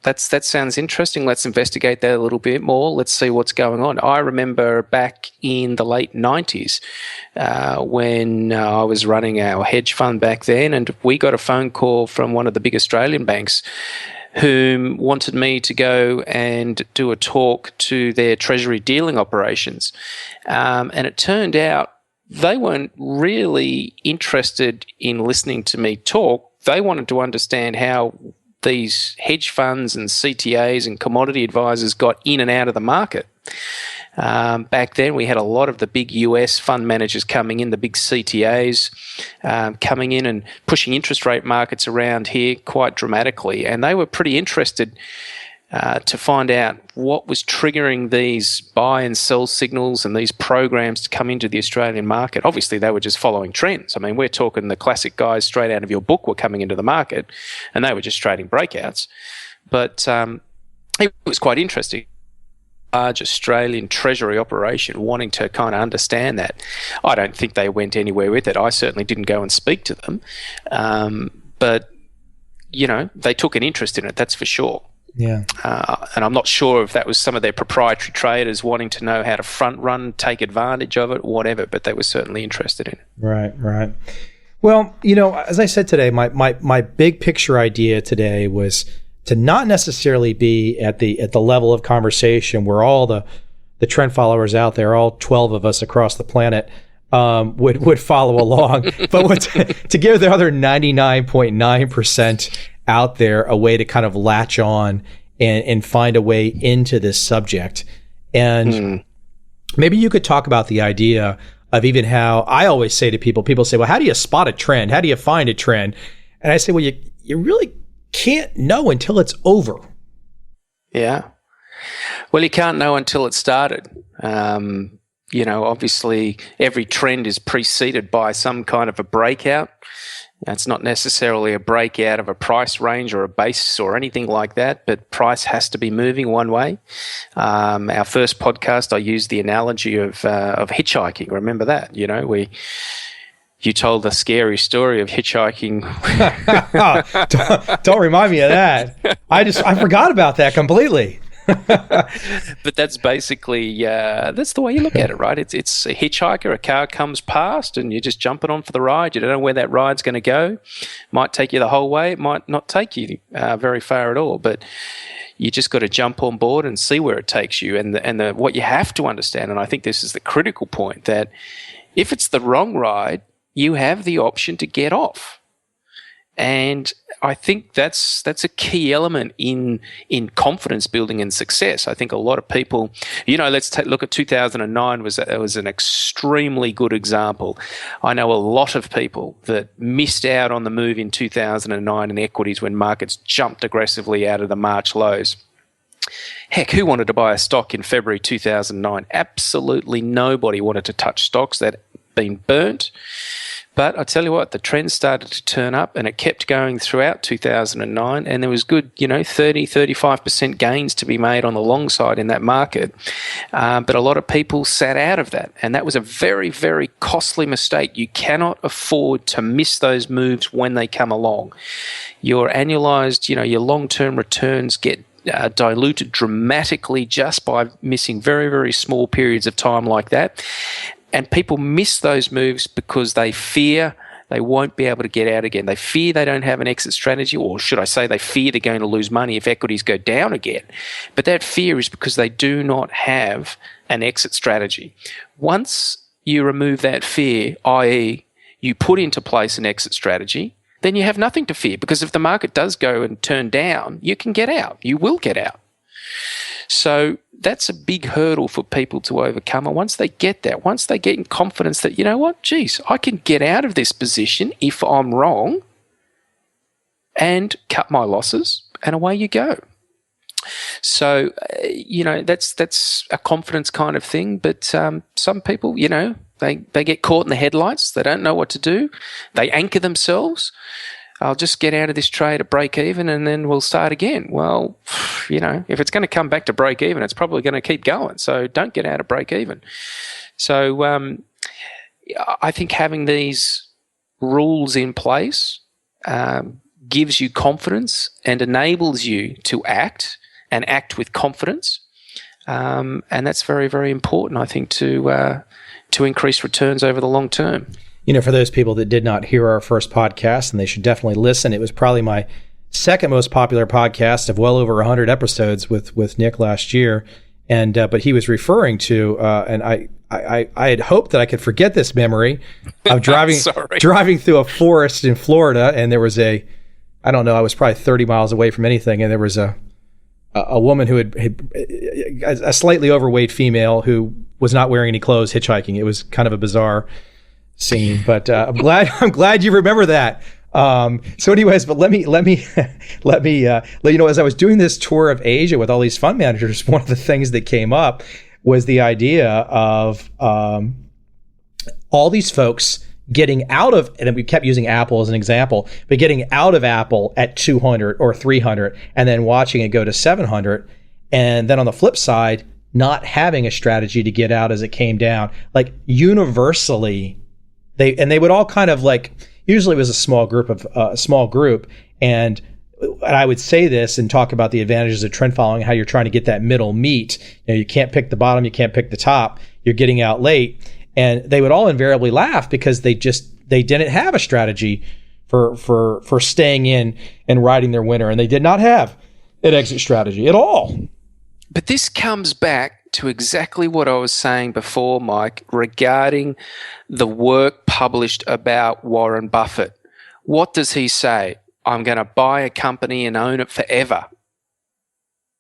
that sounds interesting. Let's investigate that a little bit more. Let's see what's going on. I remember back in the late 90s when I was running our hedge fund back then, and we got a phone call from one of the big Australian banks whom wanted me to go and do a talk to their treasury dealing operations. And it turned out they weren't really interested in listening to me talk. They wanted to understand how these hedge funds and CTAs and commodity advisors got in and out of the market. Back then, we had a lot of the big US fund managers coming in, the big CTAs coming in and pushing interest rate markets around here quite dramatically. And they were pretty interested to find out what was triggering these buy and sell signals and these programs to come into the Australian market. Obviously, they were just following trends. I mean, we're talking the classic guys straight out of your book were coming into the market, and they were just trading breakouts. But it was quite interesting. Large Australian treasury operation wanting to kind of understand that. I don't think they went anywhere with it. I certainly didn't go and speak to them. But, they took an interest in it, that's for sure. Yeah. And I'm not sure if that was some of their proprietary traders wanting to know how to front run, take advantage of it, whatever, but they were certainly interested in it. Right. Well, as I said today, my big picture idea today was to not necessarily be at the level of conversation where all the trend followers out there, all 12 of us across the planet, would follow along, but to give the other 99.9% out there a way to kind of latch on and find a way into this subject. And maybe you could talk about the idea of even how I always say to people say, well, how do you spot a trend? How do you find a trend? And I say, well, you really can't know until it's over. Yeah. Well, you can't know until it's started. Obviously every trend is preceded by some kind of a breakout. It's not necessarily a breakout of a price range or a base or anything like that, but price has to be moving one way. Our first podcast, I used the analogy of hitchhiking. Remember that? You told a scary story of hitchhiking. don't remind me of that. I forgot about that completely. But that's basically that's the way you look at it, right? It's a hitchhiker. A car comes past, and you're just jumping on for the ride. You don't know where that ride's going to go. Might take you the whole way. It might not take you very far at all. But you just got to jump on board and see where it takes you. And what you have to understand, and I think this is the critical point, that if it's the wrong ride, you have the option to get off. And I think that's a key element in confidence building and success. I think a lot of people, let's look at 2009 was an extremely good example. I know a lot of people that missed out on the move in 2009 in equities when markets jumped aggressively out of the March lows. Heck, who wanted to buy a stock in February 2009? Absolutely nobody wanted to touch stocks that had been burnt. But I tell you what, the trend started to turn up, and it kept going throughout 2009, and there was good, 30, 35% gains to be made on the long side in that market. But a lot of people sat out of that, and that was a very, very costly mistake. You cannot afford to miss those moves when they come along. Your annualized, your long-term returns get diluted dramatically just by missing very, very small periods of time like that. And people miss those moves because they fear they won't be able to get out again. They fear they don't have an exit strategy, or should I say they fear they're going to lose money if equities go down again. But that fear is because they do not have an exit strategy. Once you remove that fear, i.e. you put into place an exit strategy, then you have nothing to fear, because if the market does go and turn down, you can get out. You will get out. So that's a big hurdle for people to overcome. And once they get that, once they get in confidence that, I can get out of this position if I'm wrong and cut my losses, and away you go. So, that's a confidence kind of thing. But some people, they get caught in the headlights. They don't know what to do. They anchor themselves. I'll just get out of this trade at break even and then we'll start again. Well, if it's going to come back to break even, it's probably going to keep going. So don't get out of break even. So I think having these rules in place gives you confidence and enables you to act and act with confidence. And that's very, very important, I think, to increase returns over the long term. For those people that did not hear our first podcast, and they should definitely listen, it was probably my second most popular podcast of well over 100 episodes with Nick last year. And but he was referring to, and I had hoped that I could forget this memory of driving through a forest in Florida, and there was I was probably 30 miles away from anything, and there was a woman who had a slightly overweight female who was not wearing any clothes hitchhiking. It was kind of a bizarre scene, but I'm glad you remember that. So anyways, but let me let you know, as I was doing this tour of Asia with all these fund managers, one of the things that came up was the idea of all these folks getting out of, and we kept using Apple as an example, but getting out of Apple at 200 or 300 and then watching it go to 700. And then on the flip side, not having a strategy to get out as it came down. Like universally, they would all kind of like, usually it was a small group. And I would say this and talk about the advantages of trend following, how you're trying to get that middle meat. You can't pick the bottom, you can't pick the top. You're getting out late. And they would all invariably laugh because they didn't have a strategy for staying in and riding their winner. And they did not have an exit strategy at all. But this comes back to exactly what I was saying before, Mike, regarding the work published about Warren Buffett. What does he say? I'm going to buy a company and own it forever.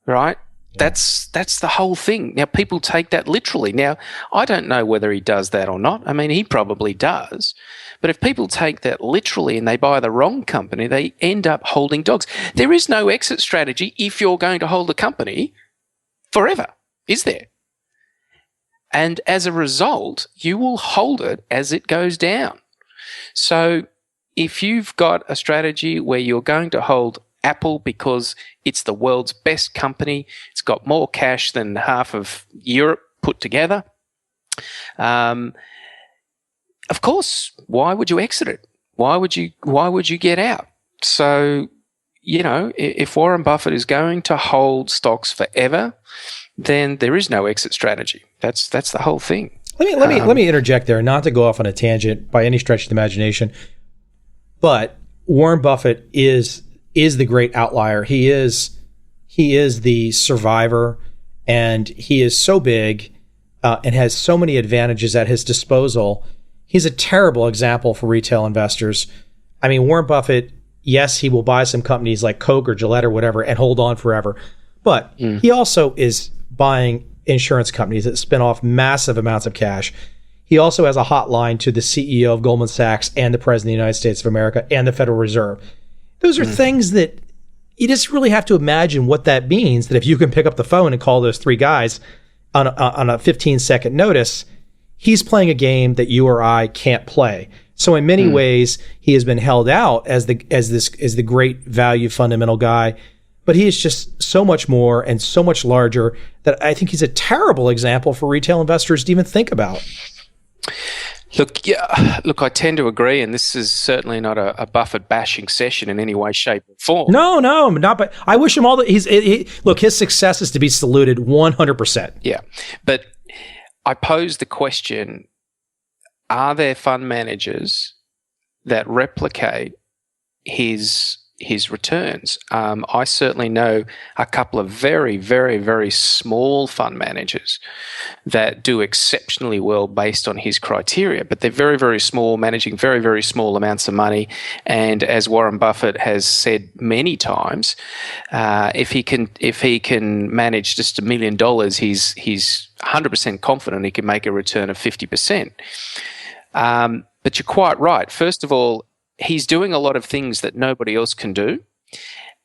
Right? Yeah. That's the whole thing. Now, people take that literally. Now, I don't know whether he does that or not. I mean, he probably does. But if people take that literally and they buy the wrong company, they end up holding dogs. There is no exit strategy if you're going to hold a company forever, is there? And as a result, you will hold it as it goes down. So if you've got a strategy where you're going to hold Apple because it's the world's best company, it's got more cash than half of Europe put together, of course, why would you exit it? Why would you get out? So if Warren Buffett is going to hold stocks forever, then there is no exit strategy. That's the whole thing. Let me interject there, not to go off on a tangent by any stretch of the imagination, but Warren Buffett is the great outlier. He is the survivor, and he is so big and has so many advantages at his disposal. He's a terrible example for retail investors. I mean, Warren Buffett, yes, he will buy some companies like Coke or Gillette or whatever and hold on forever, but he also is buying insurance companies that spin off massive amounts of cash. He also has a hotline to the CEO of Goldman Sachs and the President of the United States of America and the Federal Reserve. Those are things that you just really have to imagine what that means, that if you can pick up the phone and call those three guys on a 15-second notice, he's playing a game that you or I can't play. So in many ways, he has been held out as the great value fundamental guy, but he is just so much more and so much larger that I think he's a terrible example for retail investors to even think about. Look, I tend to agree, and this is certainly not a Buffett bashing session in any way, shape, or form. No, not. But I wish him all the. Look, his success is to be saluted 100%. Yeah, but I pose the question: are there fund managers that replicate his returns? I certainly know a couple of very, very, very small fund managers that do exceptionally well based on his criteria, but they're very, very small, managing very, very small amounts of money. And as Warren Buffett has said many times, if he can manage just $1 million, he's 100% confident he can make a return of 50%. But you're quite right. First of all, he's doing a lot of things that nobody else can do.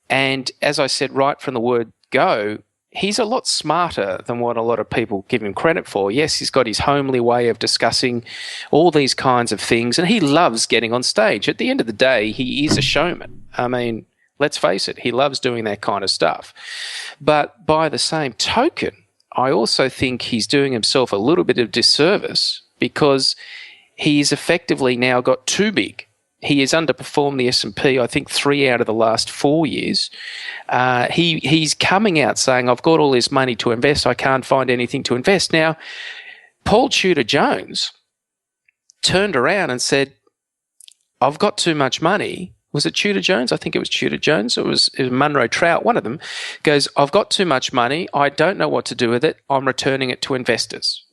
And as I said right from the word go, he's a lot smarter than what a lot of people give him credit for. Yes, he's got his homely way of discussing all these kinds of things, and he loves getting on stage. At the end of the day, he is a showman. I mean, let's face it, he loves doing that kind of stuff. But by the same token, I also think he's doing himself a little bit of disservice because he's effectively now got too big. He has underperformed the S&P, I think, 3 out of the last 4 years. He's coming out saying, I've got all this money to invest. I can't find anything to invest. Now, Paul Tudor Jones turned around and said, I've got too much money. Was it Tudor Jones? I think it was Tudor Jones. It was Munro Trout, one of them, goes, I've got too much money. I don't know what to do with it. I'm returning it to investors.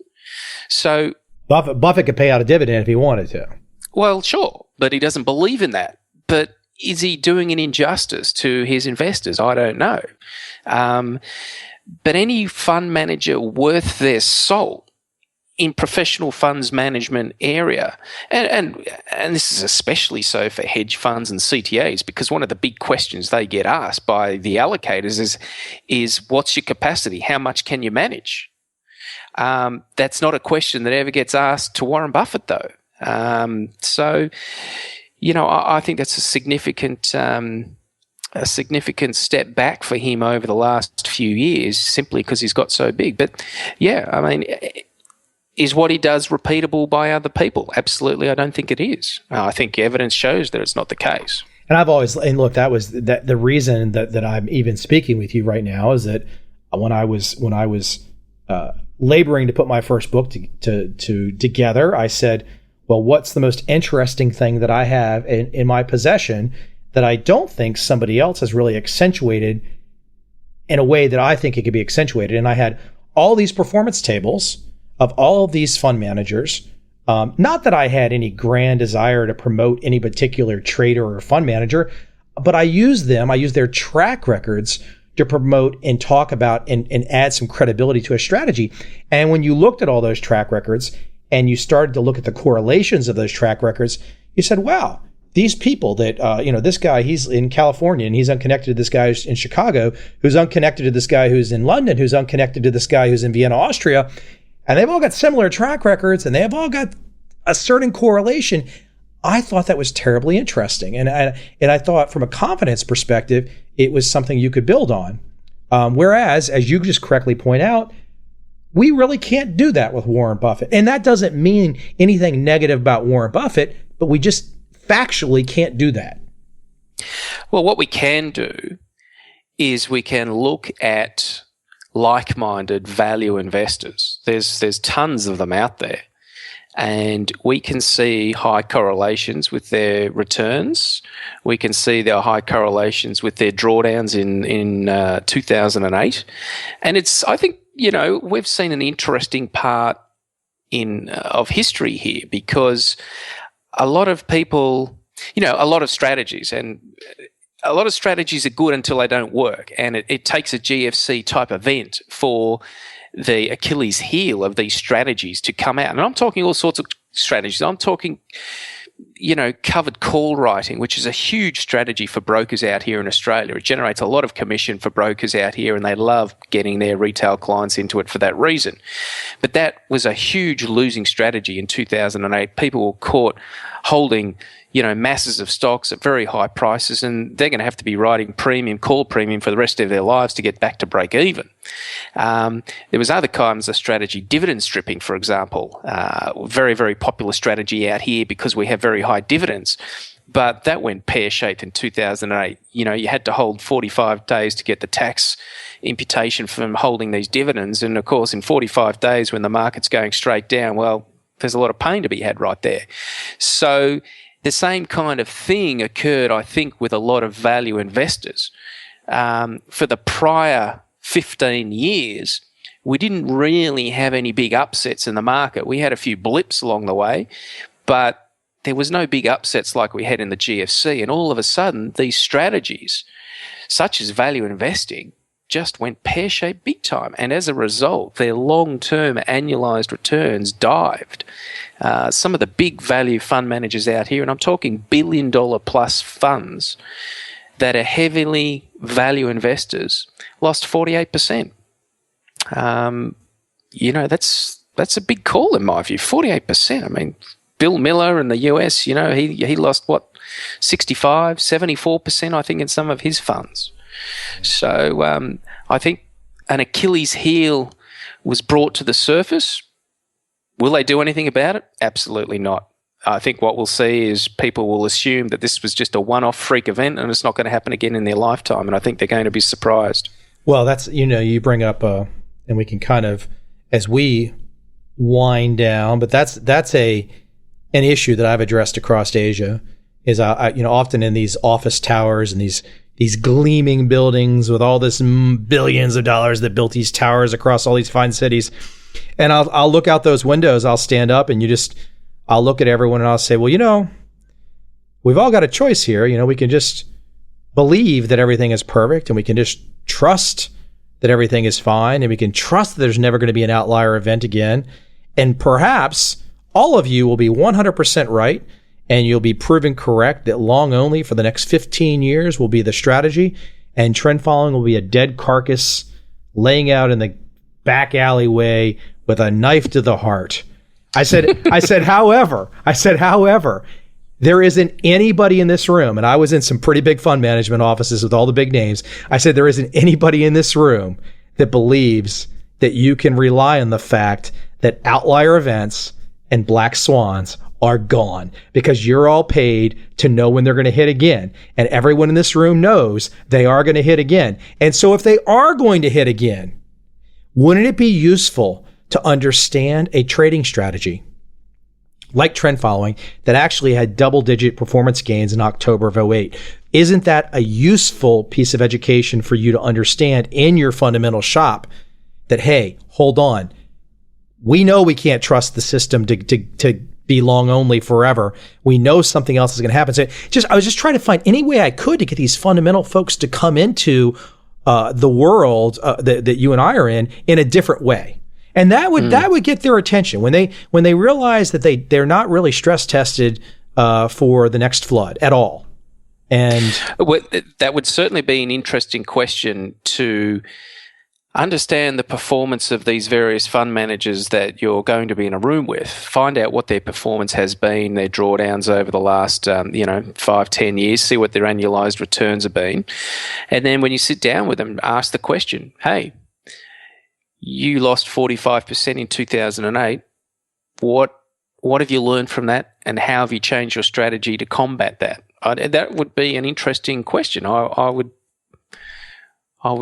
So Buffett could pay out a dividend if he wanted to. Well, sure, but he doesn't believe in that. But is he doing an injustice to his investors? I don't know. But any fund manager worth their salt in professional funds management area, and this is especially so for hedge funds and CTAs, because one of the big questions they get asked by the allocators is what's your capacity? How much can you manage? That's not a question that ever gets asked to Warren Buffett, though. So, I think that's a significant step back for him over the last few years, simply because he's got so big. But yeah, I mean, is what he does repeatable by other people? Absolutely, I don't think it is. I think evidence shows that it's not the case. And look, that was the reason that I'm even speaking with you right now is that when I was laboring to put my first book together, I said, well, what's the most interesting thing that I have in my possession that I don't think somebody else has really accentuated in a way that I think it could be accentuated? And I had all these performance tables of all of these fund managers. Not that I had any grand desire to promote any particular trader or fund manager, but I used their track records to promote and talk about and add some credibility to a strategy. And when you looked at all those track records and you started to look at the correlations of those track records, you said, wow, these people that, this guy, he's in California and he's unconnected to this guy who's in Chicago, who's unconnected to this guy who's in London, who's unconnected to this guy who's in Vienna, Austria. And they've all got similar track records and they have all got a certain correlation. I thought that was terribly interesting. And I thought from a confidence perspective, it was something you could build on. Whereas, as you just correctly point out, we really can't do that with Warren Buffett. And that doesn't mean anything negative about Warren Buffett, but we just factually can't do that. Well, what we can do is we can look at like-minded value investors. There's tons of them out there, and we can see high correlations with their returns. We can see their high correlations with their drawdowns in 2008, and I think we've seen an interesting part of history here, because a lot of people, a lot of strategies are good until they don't work, and it takes a GFC type event for the Achilles heel of these strategies to come out. And I'm talking all sorts of strategies. I'm talking, covered call writing, which is a huge strategy for brokers out here in Australia. It generates a lot of commission for brokers out here, and they love getting their retail clients into it for that reason. But that was a huge losing strategy in 2008. People were caught holding masses of stocks at very high prices, and they're going to have to be writing call premium for the rest of their lives to get back to break even. There was other kinds of strategy, dividend stripping, for example, very, very popular strategy out here because we have very high dividends. But that went pear-shaped in 2008. You had to hold 45 days to get the tax imputation from holding these dividends. And of course, in 45 days when the market's going straight down, well, there's a lot of pain to be had right there. So the same kind of thing occurred, I think, with a lot of value investors. For the prior 15 years, we didn't really have any big upsets in the market. We had a few blips along the way, but there was no big upsets like we had in the GFC. And all of a sudden, these strategies, such as value investing, just went pear-shaped big time. And as a result, their long-term annualized returns dived. Some of the big value fund managers out here, and I'm talking billion-dollar-plus funds that are heavily value investors, lost 48%. That's a big call in my view, 48%. I mean, Bill Miller in the US, he lost, 65, 74%, I think, in some of his funds. So I think an Achilles heel was brought to the surface. Will they do anything about it? Absolutely not. I think what we'll see is people will assume that this was just a one-off freak event and it's not going to happen again in their lifetime, and I think they're going to be surprised. Well, that's, you bring up, and we can kind of, as we wind down, but that's an issue that I've addressed across Asia, is I often in these office towers and these gleaming buildings with all this billions of dollars that built these towers across all these fine cities. And I'll look out those windows, I'll stand up and I'll look at everyone and I'll say, well, we've all got a choice here. We can just believe that everything is perfect and we can just trust that everything is fine and we can trust that there's never going to be an outlier event again. And perhaps all of you will be 100% right, and you'll be proven correct that long only for the next 15 years will be the strategy, and trend following will be a dead carcass laying out in the back alleyway with a knife to the heart. I said, however, there isn't anybody in this room, and I was in some pretty big fund management offices with all the big names. I said, there isn't anybody in this room that believes that you can rely on the fact that outlier events and black swans are gone, because you're all paid to know when they're going to hit again. And everyone in this room knows they are going to hit again. And so if they are going to hit again, wouldn't it be useful to understand a trading strategy like trend following that actually had double-digit performance gains in October of 2008? Isn't that a useful piece of education for you to understand in your fundamental shop that, hey, hold on, we know we can't trust the system to be long only forever. We know something else is going to happen. So I was just trying to find any way I could to get these fundamental folks to come into the world that you and I are in a different way. And that would get their attention when they realize that they're not really stress tested for the next flood at all. And that would certainly be an interesting question to understand the performance of these various fund managers that you're going to be in a room with. Find out what their performance has been, their drawdowns over the last 5-10 years, see what their annualized returns have been. And then when you sit down with them, ask the question, hey, you lost 45% in 2008. What have you learned from that, and how have you changed your strategy to combat that? That would be an interesting question. I would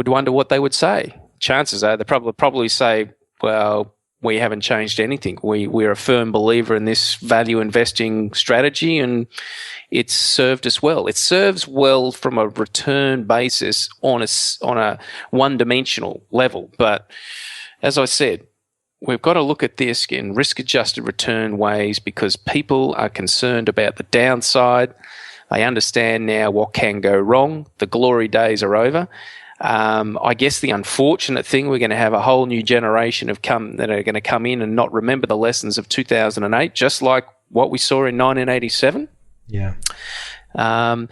wonder what they would say. Chances are they probably say, well, we haven't changed anything. We're a firm believer in this value investing strategy, and it's served us well. It serves well from a return basis on a one-dimensional level. But as I said, we've got to look at this in risk-adjusted return ways because people are concerned about the downside. They understand now what can go wrong. The glory days are over. I guess the unfortunate thing, we're going to have a whole new generation that are going to come in and not remember the lessons of 2008, just like what we saw in 1987. Yeah. And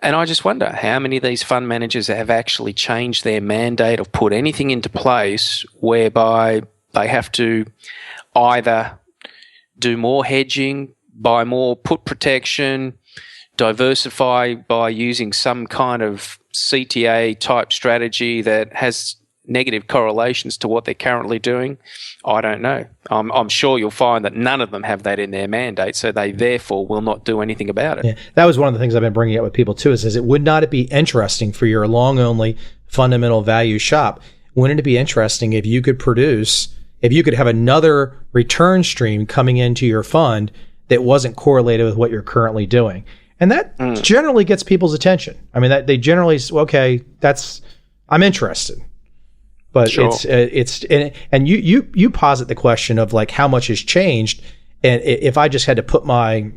I just wonder how many of these fund managers have actually changed their mandate or put anything into place whereby they have to either do more hedging, buy more put protection, diversify by using some kind of CTA type strategy that has negative correlations to what they're currently doing. I don't know. I'm sure you'll find that none of them have that in their mandate, so they therefore will not do anything about it. Yeah, that was one of the things I've been bringing up with people too. Is would not it be interesting for your long only fundamental value shop? Wouldn't it be interesting if you could have another return stream coming into your fund that wasn't correlated with what you're currently doing? And that generally gets people's attention. I mean, that they generally, okay, I'm interested. But sure. and you posit the question of like how much has changed. And if I just had to put my,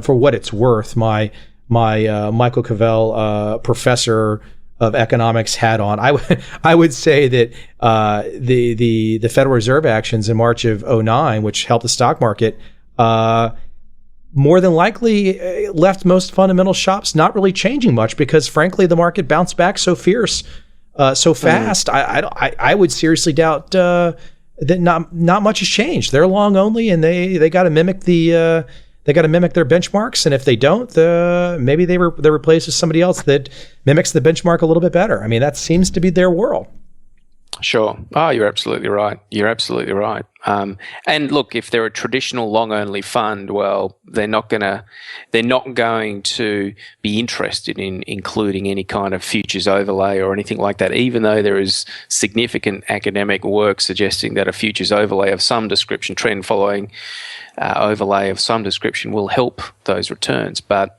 for what it's worth, my Michael Covel professor of economics hat on, I would say that the Federal Reserve actions in March of 2009, which helped the stock market, more than likely left most fundamental shops not really changing much because, frankly, the market bounced back so so fast. I would seriously doubt that not much has changed. They're long only, and they got to mimic their benchmarks. And if they don't, maybe they're replaced with somebody else that mimics the benchmark a little bit better. I mean, that seems to be their world. Sure. Oh, you're absolutely right. You're absolutely right. And look, if they're a traditional long-only fund, well, they're not going to be interested in including any kind of futures overlay or anything like that, even though there is significant academic work suggesting that a futures overlay of some description, trend following overlay of some description, will help those returns. But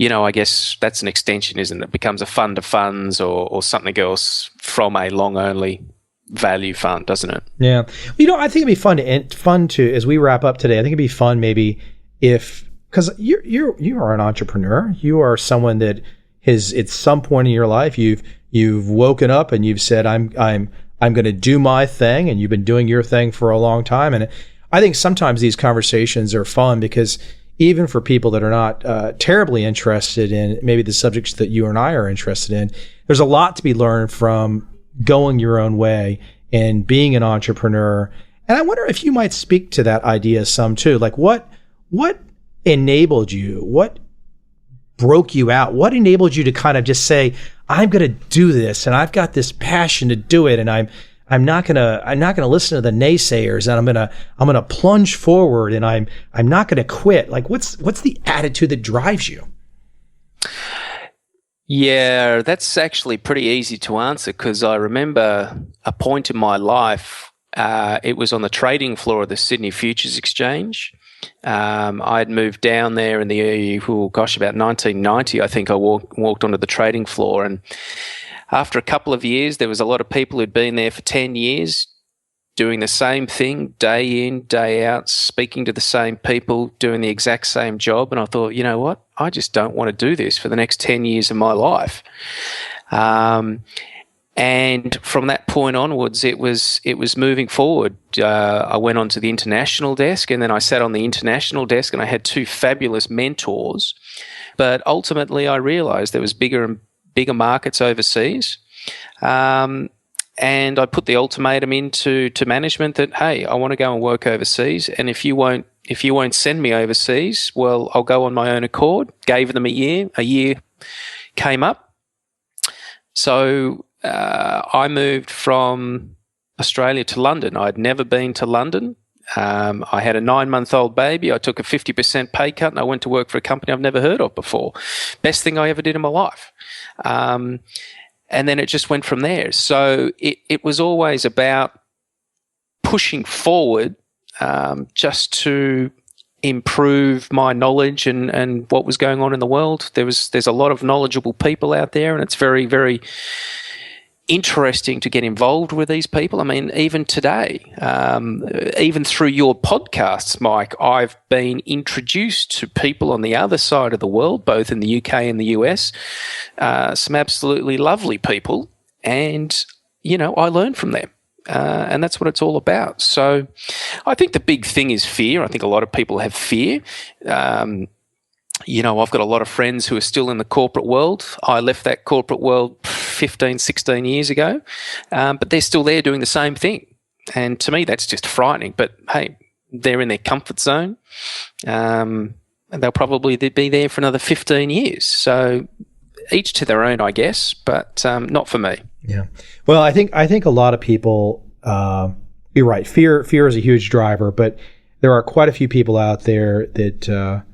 I guess that's an extension, isn't it? It becomes a fund of funds or something else from a long-only value fund, doesn't it? Yeah. I think it'd be fun to, as we wrap up today, I think it'd be fun maybe because you are an entrepreneur. You are someone that has, at some point in your life, you've woken up and you've said, I'm going to do my thing, and you've been doing your thing for a long time. And I think sometimes these conversations are fun because even for people that are not terribly interested in maybe the subjects that you and I are interested in, there's a lot to be learned from going your own way and being an entrepreneur. And I wonder if you might speak to that idea some too. Like what enabled you? What broke you out? What enabled you to kind of just say, I'm going to do this, and I've got this passion to do it, and I'm not gonna listen to the naysayers, and I'm gonna plunge forward, and I'm not gonna quit. Like what's the attitude that drives you? Yeah, that's actually pretty easy to answer because I remember a point in my life. It was on the trading floor of the Sydney Futures Exchange. I'd moved down there in the early, about 1990. I think I walked onto the trading floor, and after a couple of years, there was a lot of people who'd been there for 10 years doing the same thing day in, day out, speaking to the same people, doing the exact same job. And I thought, you know what? I just don't want to do this for the next 10 years of my life. And from that point onwards, it was moving forward. I went onto the international desk, and then I sat on the international desk, and I had two fabulous mentors. But ultimately, I realized there was bigger markets overseas. And I put the ultimatum into management that, hey, I want to go and work overseas, and if you won't send me overseas, well, I'll go on my own accord. Gave them a year. A year came up. So I moved from Australia to London. I'd never been to London. I had a 9-month-old baby. I took a 50% pay cut and I went to work for a company I've never heard of before. Best thing I ever did in my life. And then it just went from there. So it was always about pushing forward just to improve my knowledge and what was going on in the world. There's a lot of knowledgeable people out there, and it's very, very interesting to get involved with these people. I mean, even today, even through your podcasts, Mike, I've been introduced to people on the other side of the world, both in the UK and the US, some absolutely lovely people, and, I learn from them. And that's what it's all about. So I think the big thing is fear. I think a lot of people have fear. I've got a lot of friends who are still in the corporate world. I left that corporate world 15, 16 years ago, but they're still there doing the same thing. And to me, that's just frightening. But hey, they're in their comfort zone. And they'll probably be there for another 15 years. So each to their own, I guess, but not for me. Yeah. Well, I think a lot of people, you're right. Fear is a huge driver, but there are quite a few people out there that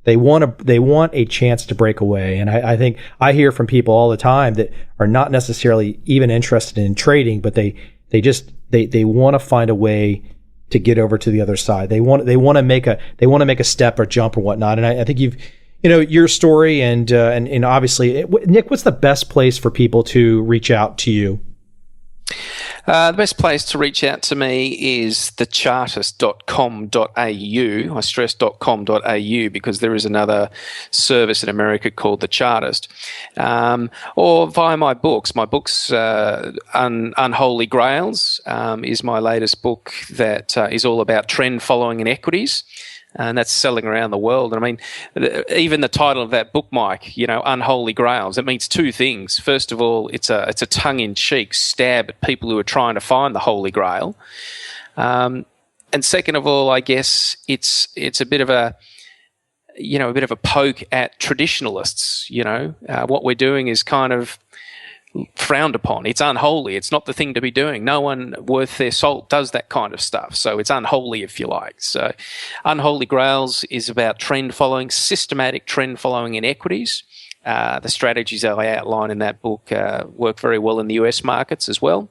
they want a chance to break away. And I think I hear from people all the time that are not necessarily even interested in trading, but they want to find a way to get over to the other side. They want to make a step or jump or whatnot. And I think your story and obviously, Nick, what's the best place for people to reach out to you? The best place to reach out to me is thechartist.com.au. I stress .com.au because there is another service in America called The Chartist. Or via my books. My books, Unholy Grails, is my latest book that is all about trend following in equities. And that's selling around the world. And I mean, even the title of that book, Mike, Unholy Grails, it means two things. First of all, it's a tongue-in-cheek stab at people who are trying to find the Holy Grail. And second of all, I guess it's a bit of a poke at traditionalists. What we're doing is kind of frowned upon. It's unholy. It's not the thing to be doing. No one worth their salt does that kind of stuff. So it's unholy, if you like. So Unholy Grails is about trend following, systematic trend following in equities. The strategies that I outline in that book work very well in the US markets as well.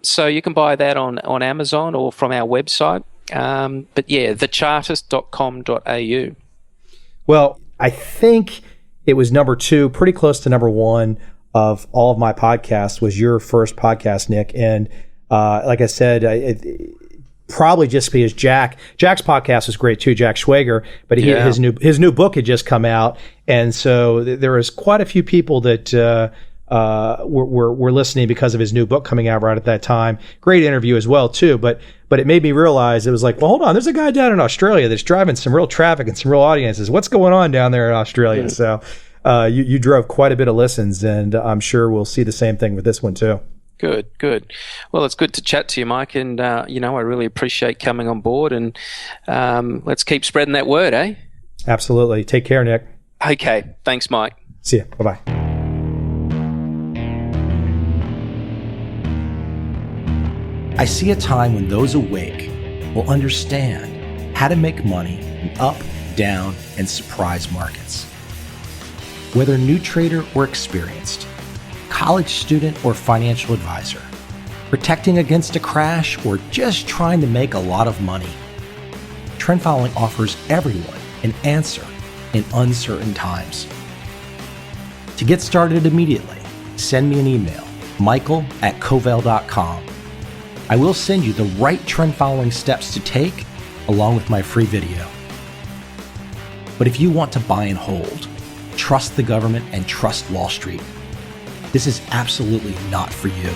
So you can buy that on Amazon or from our website. But yeah, thechartist.com.au. Well, I think it was number 2, pretty close to number 1 of all of my podcasts was your first podcast, Nick. And like I said, probably just because Jack's podcast was great too, Jack Schwager, but his new book had just come out. And so there was quite a few people that were listening because of his new book coming out right at that time. Great interview as well too. But it made me realize, it was like, well, hold on, there's a guy down in Australia that's driving some real traffic and some real audiences. What's going on down there in Australia? Mm. So you drove quite a bit of listens, and I'm sure we'll see the same thing with this one too. Good. Well, it's good to chat to you, Mike, and I really appreciate coming on board, and let's keep spreading that word, eh? Absolutely. Take care, Nick. Okay. Thanks, Mike. See ya. Bye-bye. I see a time when those awake will understand how to make money in up, down, and surprise markets. Whether new trader or experienced, college student or financial advisor, protecting against a crash or just trying to make a lot of money, trend following offers everyone an answer in uncertain times. To get started immediately, send me an email, michael@covel.com. I will send you the right trend following steps to take along with my free video. But if you want to buy and hold, trust the government and trust Wall Street, this is absolutely not for you.